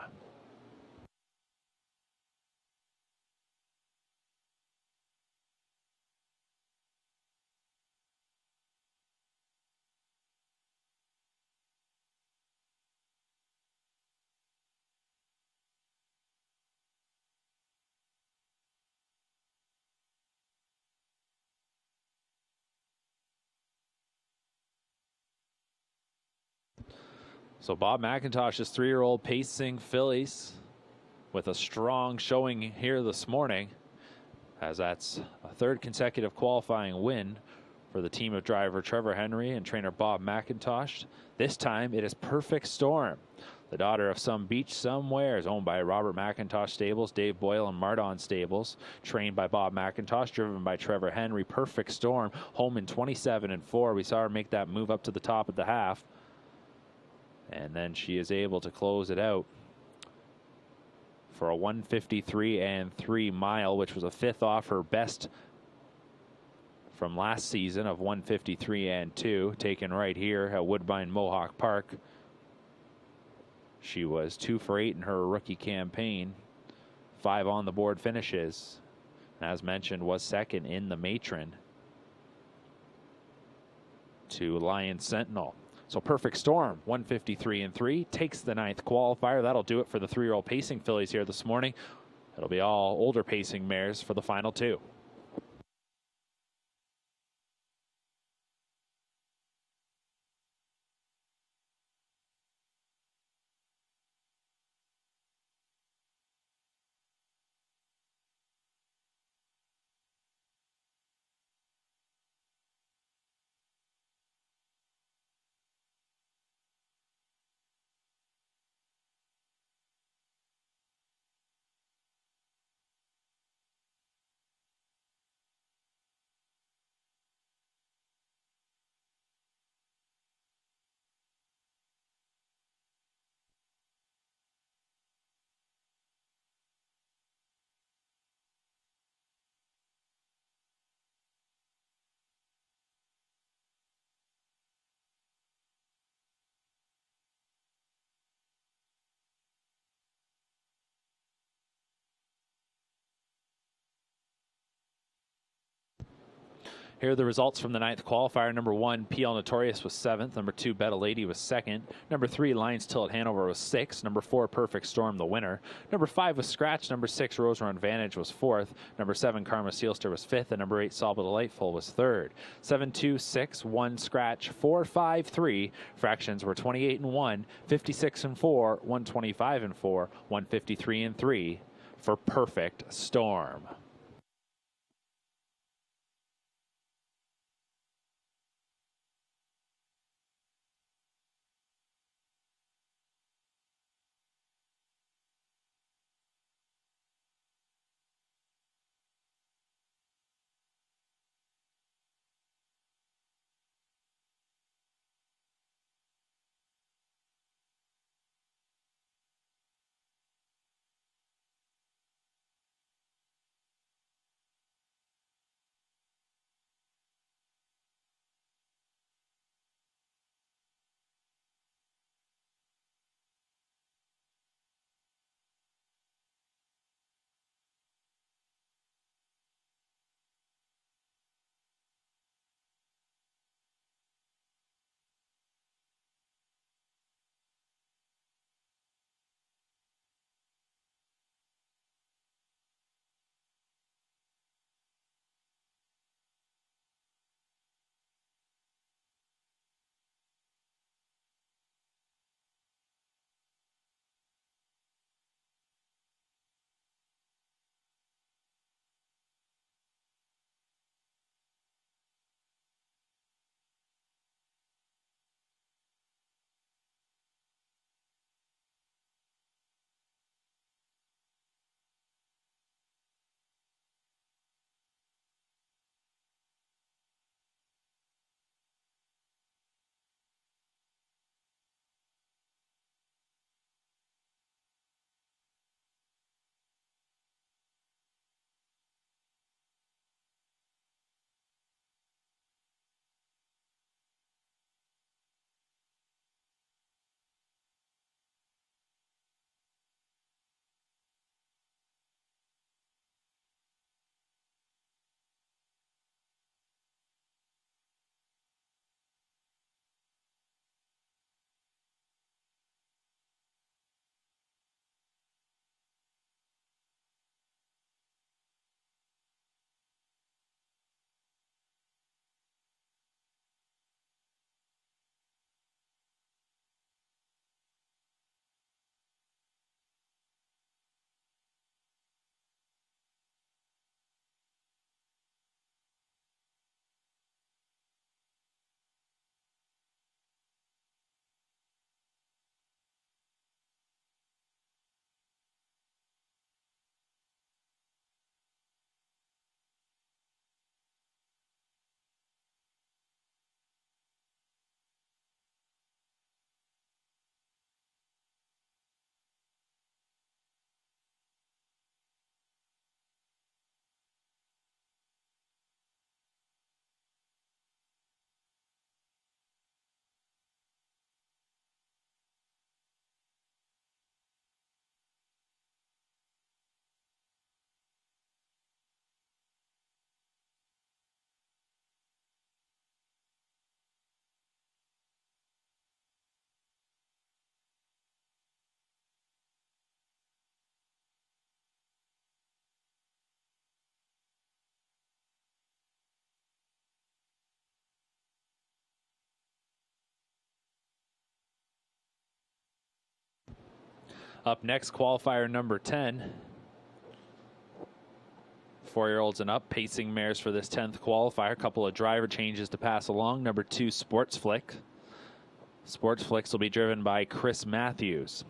So Bob McIntosh's 3-year-old pacing fillies with a strong showing here this morning, as that's a 3rd consecutive qualifying win for the team of driver Trevor Henry and trainer Bob McIntosh. This time it is Perfect Storm, the daughter of Some Beach Somewhere, is owned by Robert McIntosh Stables, Dave Boyle and Mardon Stables, trained by Bob McIntosh, driven by Trevor Henry. Perfect Storm home in 27-4. We saw her make that move up to the top of the half, and then she is able to close it out for a 153-3 mile, which was a 5th off her best from last season of 153 and 2, taken right here at Woodbine Mohawk Park. She was 2 for 8 in her rookie campaign, 5 on the board finishes. As mentioned, was second in the matron to Lion Sentinel. So Perfect Storm, 153 and 3, takes the 9th qualifier. That'll do it for the 3-year-old pacing fillies here this morning. It'll be all older pacing mares for the final 2. Here are the results from the 9th qualifier. Number 1, PL Notorious was 7th. Number 2, Betta Lady was 2nd. Number 3, Lions Till at Hanover was 6th. Number 4, Perfect Storm, the winner. Number 5 was Scratch. Number 6, Rose Run Vantage was 4th. Number 7, Karma Sealster was 5th. And number 8, Solid Delightful was 3rd. 7, 2, 6, 1, Scratch, 4, 5, 3. Fractions were 28 and 1, 56 and 4, 125 and 4, 153 and 3 for Perfect Storm. Up next, qualifier number 10. 4-year-olds and up, pacing mares for this 10th qualifier. A couple of driver changes to pass along. Number 2, Sports Flick. Sports Flicks will be driven by Chris Matthews.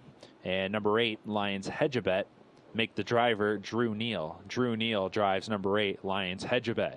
And number 8, Lions Hedgebet, make the driver Drew Neal. Drew Neal drives number 8, Lions Hedgebet.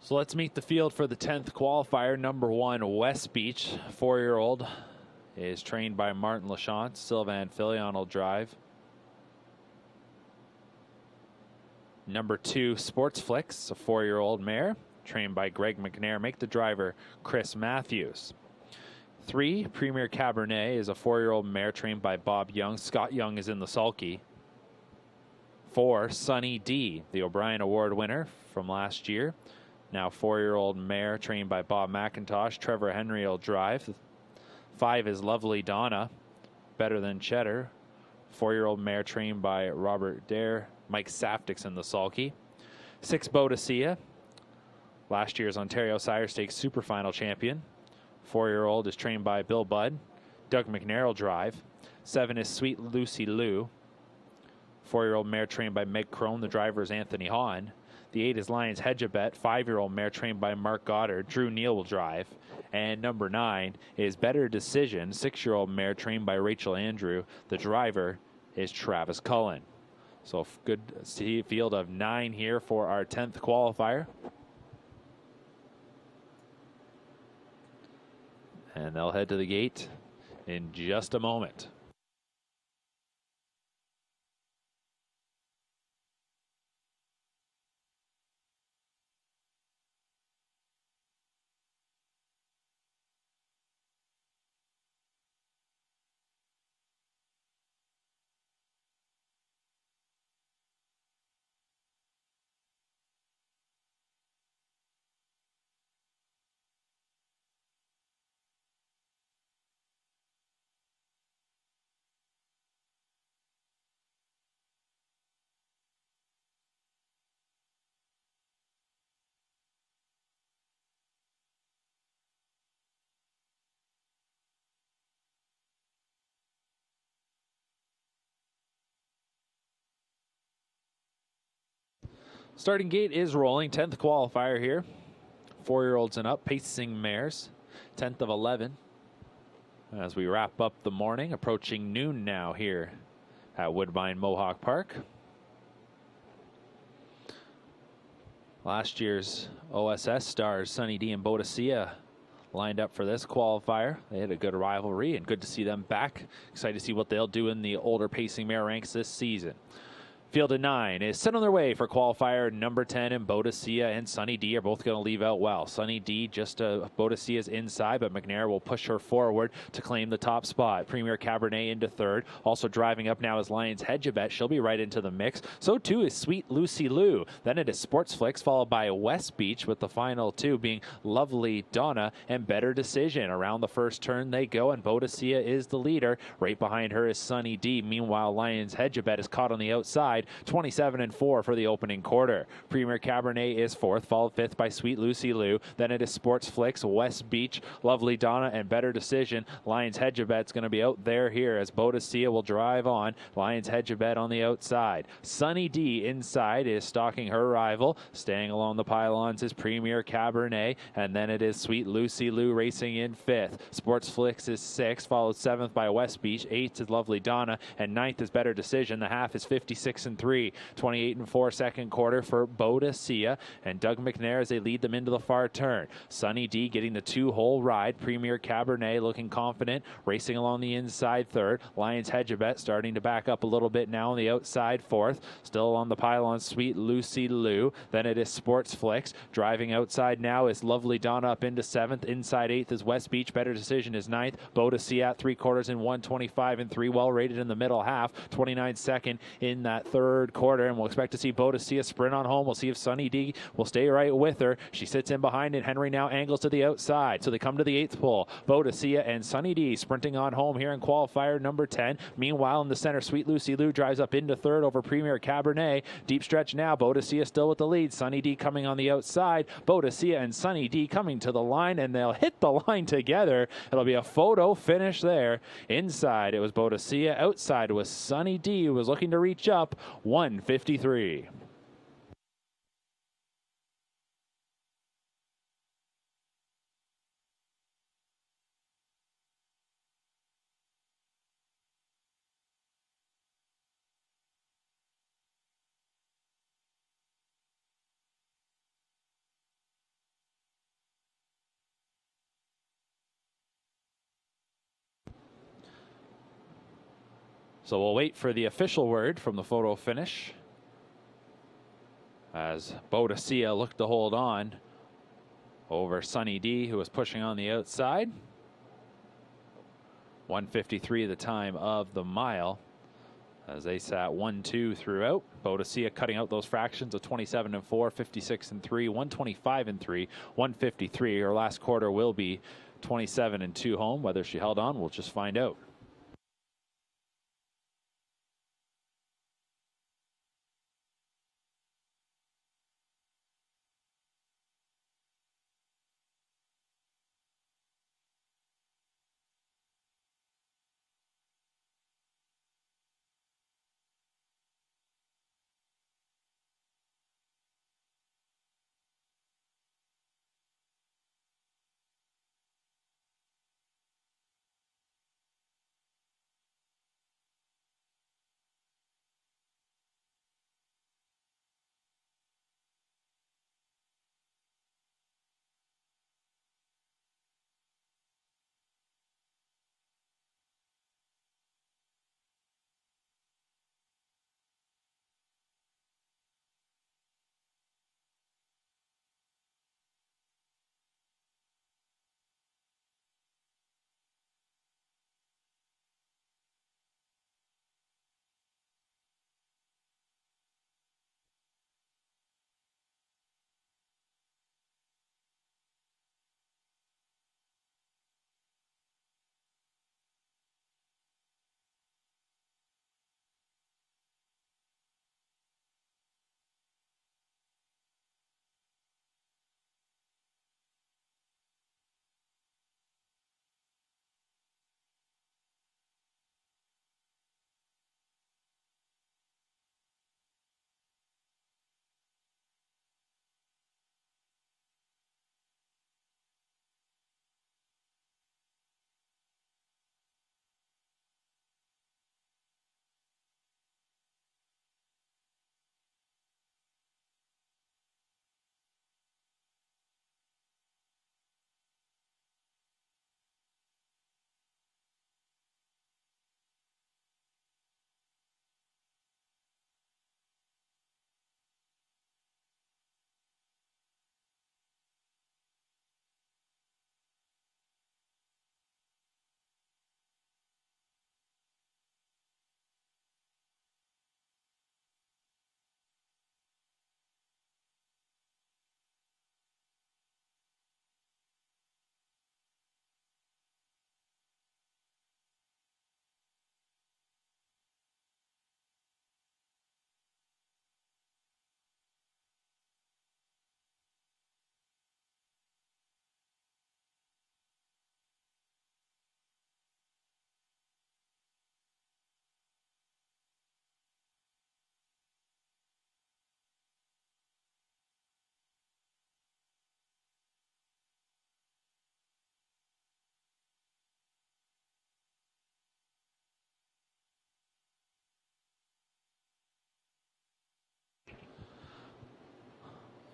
So let's meet the field for the 10th qualifier. Number 1, West Beach, 4-year-old, is trained by Martin Lachance. Sylvain Filion will drive. Number 2, Sports Flicks, a 4-year-old mare, trained by Greg McNair. Make the driver Chris Matthews. 3, Premier Cabernet, is a 4-year-old mare trained by Bob Young. Scott Young is in the sulky. 4, Sunny D, the O'Brien Award winner from last year. Now 4-year-old mare trained by Bob McIntosh. Trevor Henry will drive. 5 is Lovely Donna, better than Cheddar. 4-year-old mare trained by Robert Dare. Mike Saftick's in the sulky. 6, Boadicea, last year's Ontario Sire Stakes Super Final champion. 4-year-old is trained by Bill Budd. Doug McNair will drive. 7 is Sweet Lucy Lou. 4-year-old mare trained by Meg Crone. The driver is Anthony Hahn. The 8 is Lions Hedgebet, 5-year-old mare trained by Mark Goddard. Drew Neal will drive. And number 9 is Better Decision, 6-year-old mare trained by Rachel Andrew. The driver is Travis Cullen. So good field of 9 here for our 10th qualifier. And they'll head to the gate in just a moment. Starting gate is rolling. 10th qualifier here. 4-year-olds and up, pacing mares. 10th of 11. As we wrap up the morning, approaching noon now here at Woodbine Mohawk Park. Last year's OSS stars, Sunny D and Boadicea, lined up for this qualifier. They had a good rivalry, and good to see them back. Excited to see what they'll do in the older pacing mare ranks this season. Field of 9 is set on their way for qualifier number 10, and Boadicea and Sunny D are both going to leave out well. Sunny D just Boadicea's inside, but McNair will push her forward to claim the top spot. Premier Cabernet into 3rd. Also driving up now is Lions Hedgebet. She'll be right into the mix. So too is Sweet Lucy Lou. Then it is Sports Flicks, followed by West Beach, with the final 2 being Lovely Donna and Better Decision. Around the first turn they go, and Boadicea is the leader. Right behind her is Sunny D. Meanwhile, Lions Hedgebet is caught on the outside. 27-4 for the opening quarter. Premier Cabernet is 4th, followed 5th by Sweet Lucy Lou. Then it is Sports Flicks, West Beach, Lovely Donna, and Better Decision. Lions Hedgebet's going to be out there here as Boadicea will drive on. Lions Hedgebet on the outside. Sunny D inside is stalking her rival. Staying along the pylons is Premier Cabernet, and then it is Sweet Lucy Lou racing in 5th. Sports Flicks is 6th, followed 7th by West Beach. 8th is Lovely Donna, and 9th is Better Decision. The half is 56 and 3. 28 and 4 second quarter for Boadicea and Doug McNair as they lead them into the far turn. Sunny D getting the 2-hole ride. Premier Cabernet looking confident, racing along the inside third. Lions Hedgebet starting to back up a little bit now on the outside fourth. Still on the pylon, Sweet Lucy Lou. Then it is Sports Flicks. Driving outside now is Lovely Donna up into 7th. Inside 8th is West Beach. Better Decision is 9th. Boadicea at 3/4 in 1:25 and 3. Well rated in the middle half. 29 second in that third quarter. And we'll expect to see Boadicea sprint on home. We'll see if Sunny D will stay right with her. She sits in behind it. Henry now angles to the outside. So they come to the 8th pole. Boadicea and Sunny D sprinting on home here in qualifier number 10. Meanwhile, in the center, Sweet Lucy Lou drives up into third over Premier Cabernet. Deep stretch now. Boadicea still with the lead. Sunny D coming on the outside. Boadicea and Sunny D coming to the line, and they'll hit the line together. It'll be a photo finish there. Inside, it was Boadicea. Outside was Sunny D, who was looking to reach up. 1:53. So we'll wait for the official word from the photo finish as Boadicea looked to hold on over Sunny D, who was pushing on the outside. 1:53 the time of the mile as they sat 1-2 throughout. Boadicea cutting out those fractions of 27 and 4, 56 and 3, 125 and 3, 1:53. Her last quarter will be 27 and 2 home. Whether she held on, we'll just find out.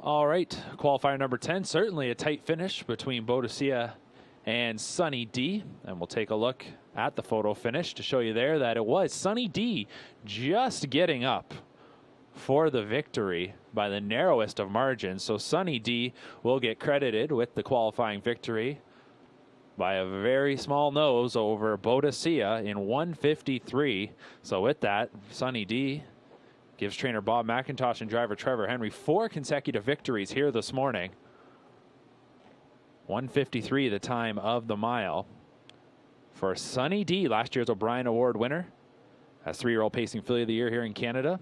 All right, qualifier number 10, certainly a tight finish between Boadicea and Sunny D. And we'll take a look at the photo finish to show you there that it was Sunny D just getting up for the victory by the narrowest of margins. So Sunny D will get credited with the qualifying victory by a very small nose over Boadicea in 1:53. So with that, Sunny D gives trainer Bob McIntosh and driver Trevor Henry 4 consecutive victories here this morning. 1:53 the time of the mile for Sunny D, last year's O'Brien Award winner. As 3-year-old pacing filly of the year here in Canada.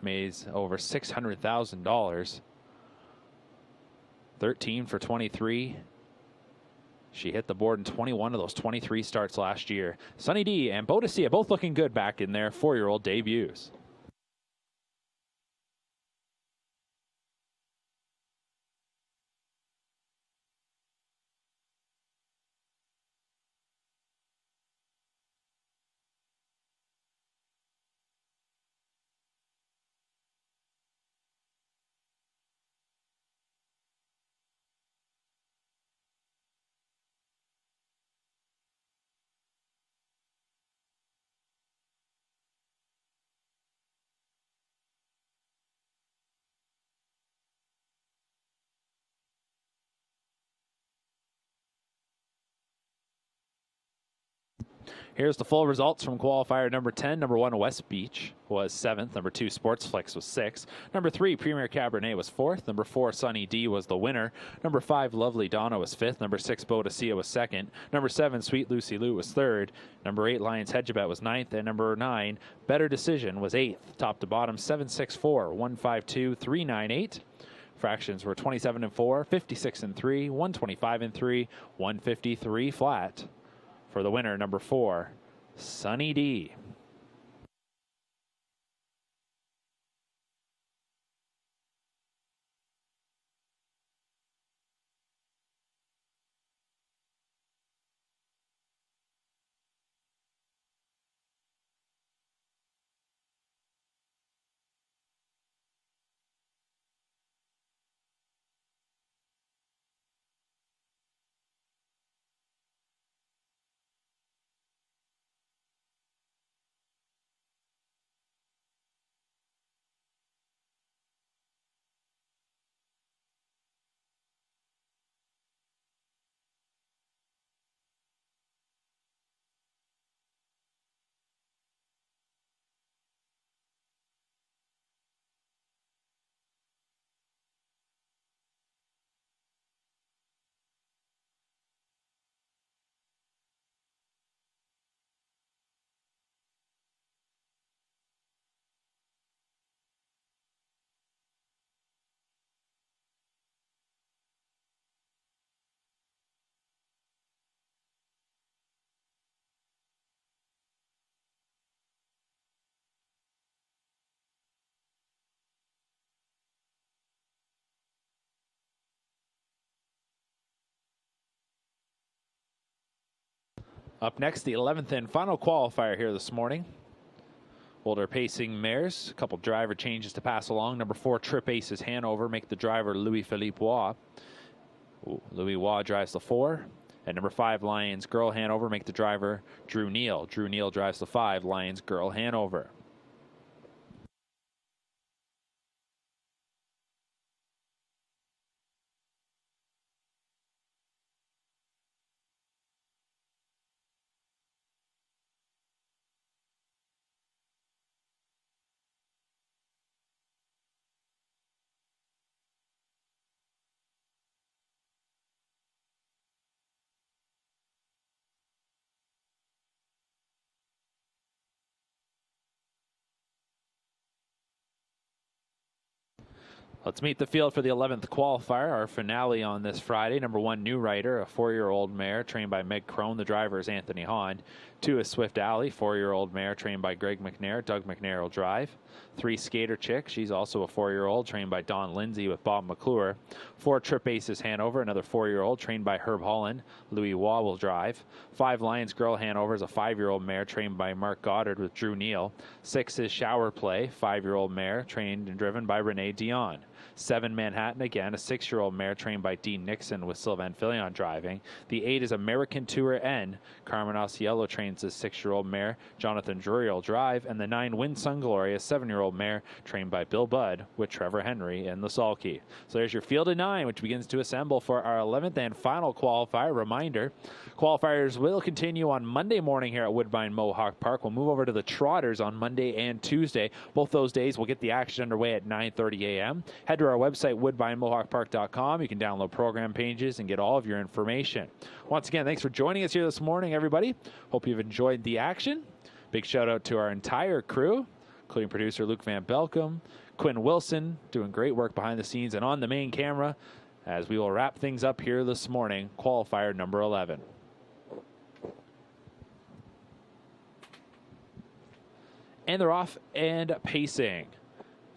Made over $600,000. 13 for 23. She hit the board in 21 of those 23 starts last year. Sunny D and Boadicea both looking good back in their 4-year-old debuts. Here's the full results from qualifier number 10. Number 1, West Beach was 7th. Number 2, Sportsflex was 6th. Number 3, Premier Cabernet was 4th. Number 4, Sunny D was the winner. Number 5, Lovely Donna was 5th. Number 6, Boadicea was 2nd. Number 7, Sweet Lucy Lou was 3rd. Number 8, Lions Hedgebet was 9th. And number 9, Better Decision was 8th. Top to bottom, 764, 152, 398. Fractions were 27 and 4, 56 and 3, 125 and 3, 153 flat. For the winner, number 4, Sunny D. Up next, the 11th and final qualifier here this morning. Older pacing mares, a couple driver changes to pass along. Number 4, Trip Aces Hanover, make the driver Louis-Philippe Waugh. Louis Waugh drives the 4. And number 5, Lions Girl Hanover, make the driver Drew Neal. Drew Neal drives the 5, Lions Girl Hanover. Let's meet the field for the 11th qualifier, our finale on this Friday. Number 1, New Rider, a 4-year-old mare trained by Meg Crone. The driver is Anthony Hahn. 2 is Swift Alley, 4-year-old mare trained by Greg McNair. Doug McNair will drive. 3, Skater Chick. She's also a 4-year-old trained by Don Lindsay with Bob McClure. 4, Trip Aces Hanover, another 4-year-old trained by Herb Holland. Louis Waugh will drive. 5, Lions Girl Hanover is a 5-year-old mare trained by Mark Goddard with Drew Neal. 6 is Shower Play, 5-year-old mare trained and driven by Renee Dion. 7, Manhattan again, a 6-year-old mare trained by Dean Nixon with Sylvain Filion driving. The 8 is American Tour N. Carmen Auciello trains the 6-year-old mare. Jonathan Drury will drive. And the 9, Win Sun Glory, a 7-year-old mare trained by Bill Budd with Trevor Henry in the sulky. So there's your field of 9, which begins to assemble for our 11th and final qualifier. Reminder, qualifiers will continue on Monday morning here at Woodbine Mohawk Park. We'll move over to the Trotters on Monday and Tuesday. Both those days we'll get the action underway at 9:30 a.m. Head to our website, woodbinemohawkpark.com. You can download program pages and get all of your information. Once again, thanks for joining us here this morning, everybody. Hope you've enjoyed the action. Big shout out to our entire crew, including producer Luke Van Belkom, Quinn Wilson, doing great work behind the scenes and on the main camera, as we will wrap things up here this morning, qualifier number 11. And they're off and pacing.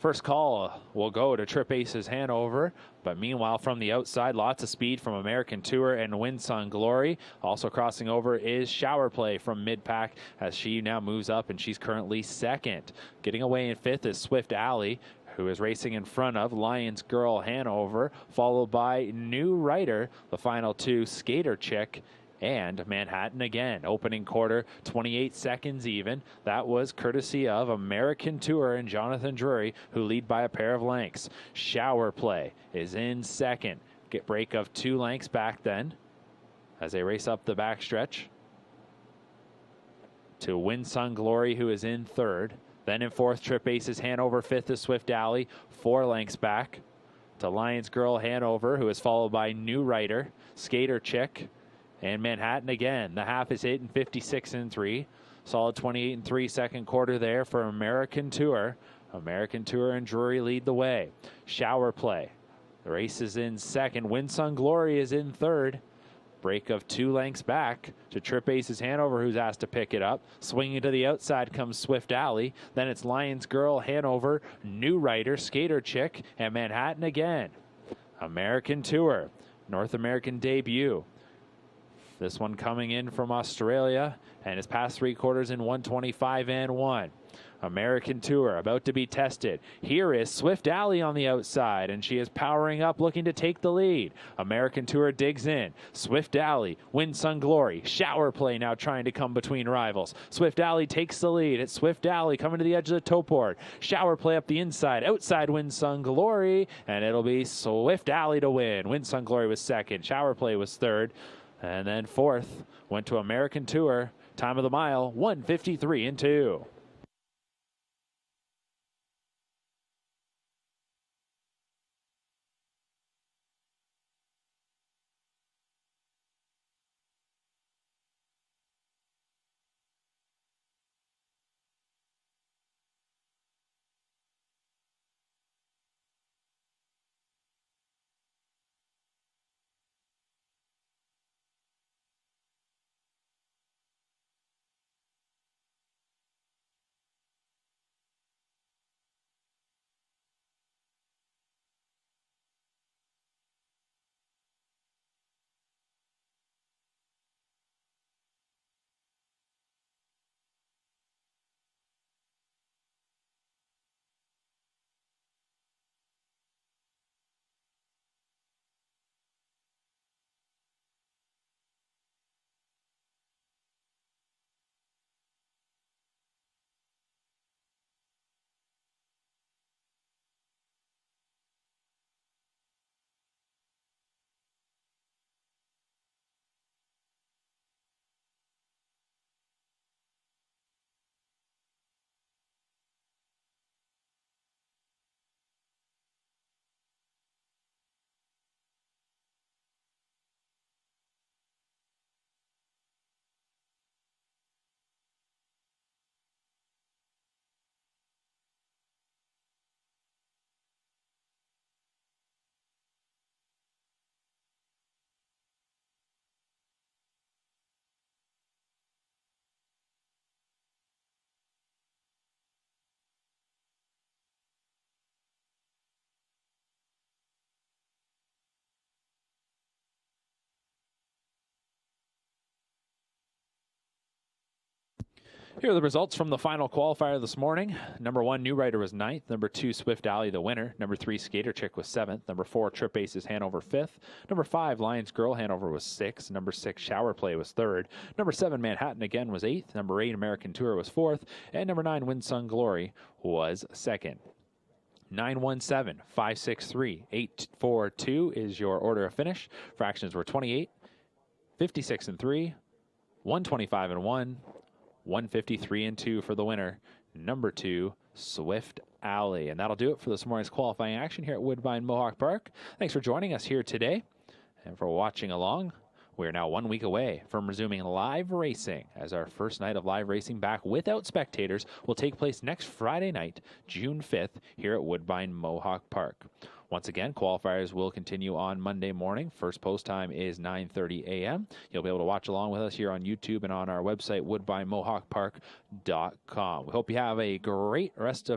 First call will go to Trip Aces Hanover, but meanwhile from the outside, lots of speed from American Tour and Win Sun Glory. Also crossing over is Shower Play from mid-pack as she now moves up and she's currently second. Getting away in 5th is Swift Alley, who is racing in front of Lions Girl Hanover, followed by New Rider, the final 2, Skater Chick, and Manhattan again. Opening quarter, 28 seconds even. That was courtesy of American Tour and Jonathan Drury, who lead by a pair of lengths. Shower Play is in second. Get break of 2 lengths back then as they race up the backstretch to Win Sun Glory, who is in third. Then in 4th, Trip Aces Hanover. 5th is Swift Alley, 4 lengths back to Lions Girl Hanover, who is followed by New Rider, Skater Chick, and Manhattan again. The half is hit in 56 and 3. Solid 28 and 3 second quarter there for American Tour. American Tour and Drury lead the way. Shower Play. The race is in second. Win Sun Glory is in third. Break of 2 lengths back to Trip Aces Hanover, who's asked to pick it up. Swinging to the outside comes Swift Alley. Then it's Lions Girl Hanover, New Rider, Skater Chick, and Manhattan again. American Tour, North American debut. This one coming in from Australia and is past 3 quarters in 1:25 and 1. American Tour about to be tested. Here is Swift Alley on the outside, and she is powering up, looking to take the lead. American Tour digs in. Swift Alley, Win Sun Glory, Shower Play now trying to come between rivals. Swift Alley takes the lead. It's Swift Alley coming to the edge of the tote board. Shower Play up the inside. Outside Win Sun Glory, and it'll be Swift Alley to win. Win Sun Glory was second. Shower Play was third. And then 4th went to American Tour. Time of the mile, 1:53 and 2. Here are the results from the final qualifier this morning. Number 1, New Rider was 9th. Number 2, Swift Alley, the winner. Number 3, Skater Chick was 7th. Number 4, Trip Aces, Hanover 5th. Number 5, Lions Girl, Hanover was 6th. Number 6, Shower Play was 3rd. Number 7, Manhattan again was 8th. Number 8, American Tour was 4th. And number 9, Windsung Glory was 2nd. 917-563-842 is your order of finish. Fractions were 28, 56 and 3, 125 and 1, 153 and 2 for the winner. Number 2, Swift Alley. And that'll do it for this morning's qualifying action here at Woodbine Mohawk Park. Thanks for joining us here today and for watching along. We're now 1 week away from resuming live racing, as our first night of live racing back without spectators will take place next Friday night, June 5th, here at Woodbine Mohawk Park. Once again, qualifiers will continue on Monday morning. First post time is 9:30 a.m. You'll be able to watch along with us here on YouTube and on our website, woodbinemohawkpark.com. We hope you have a great rest of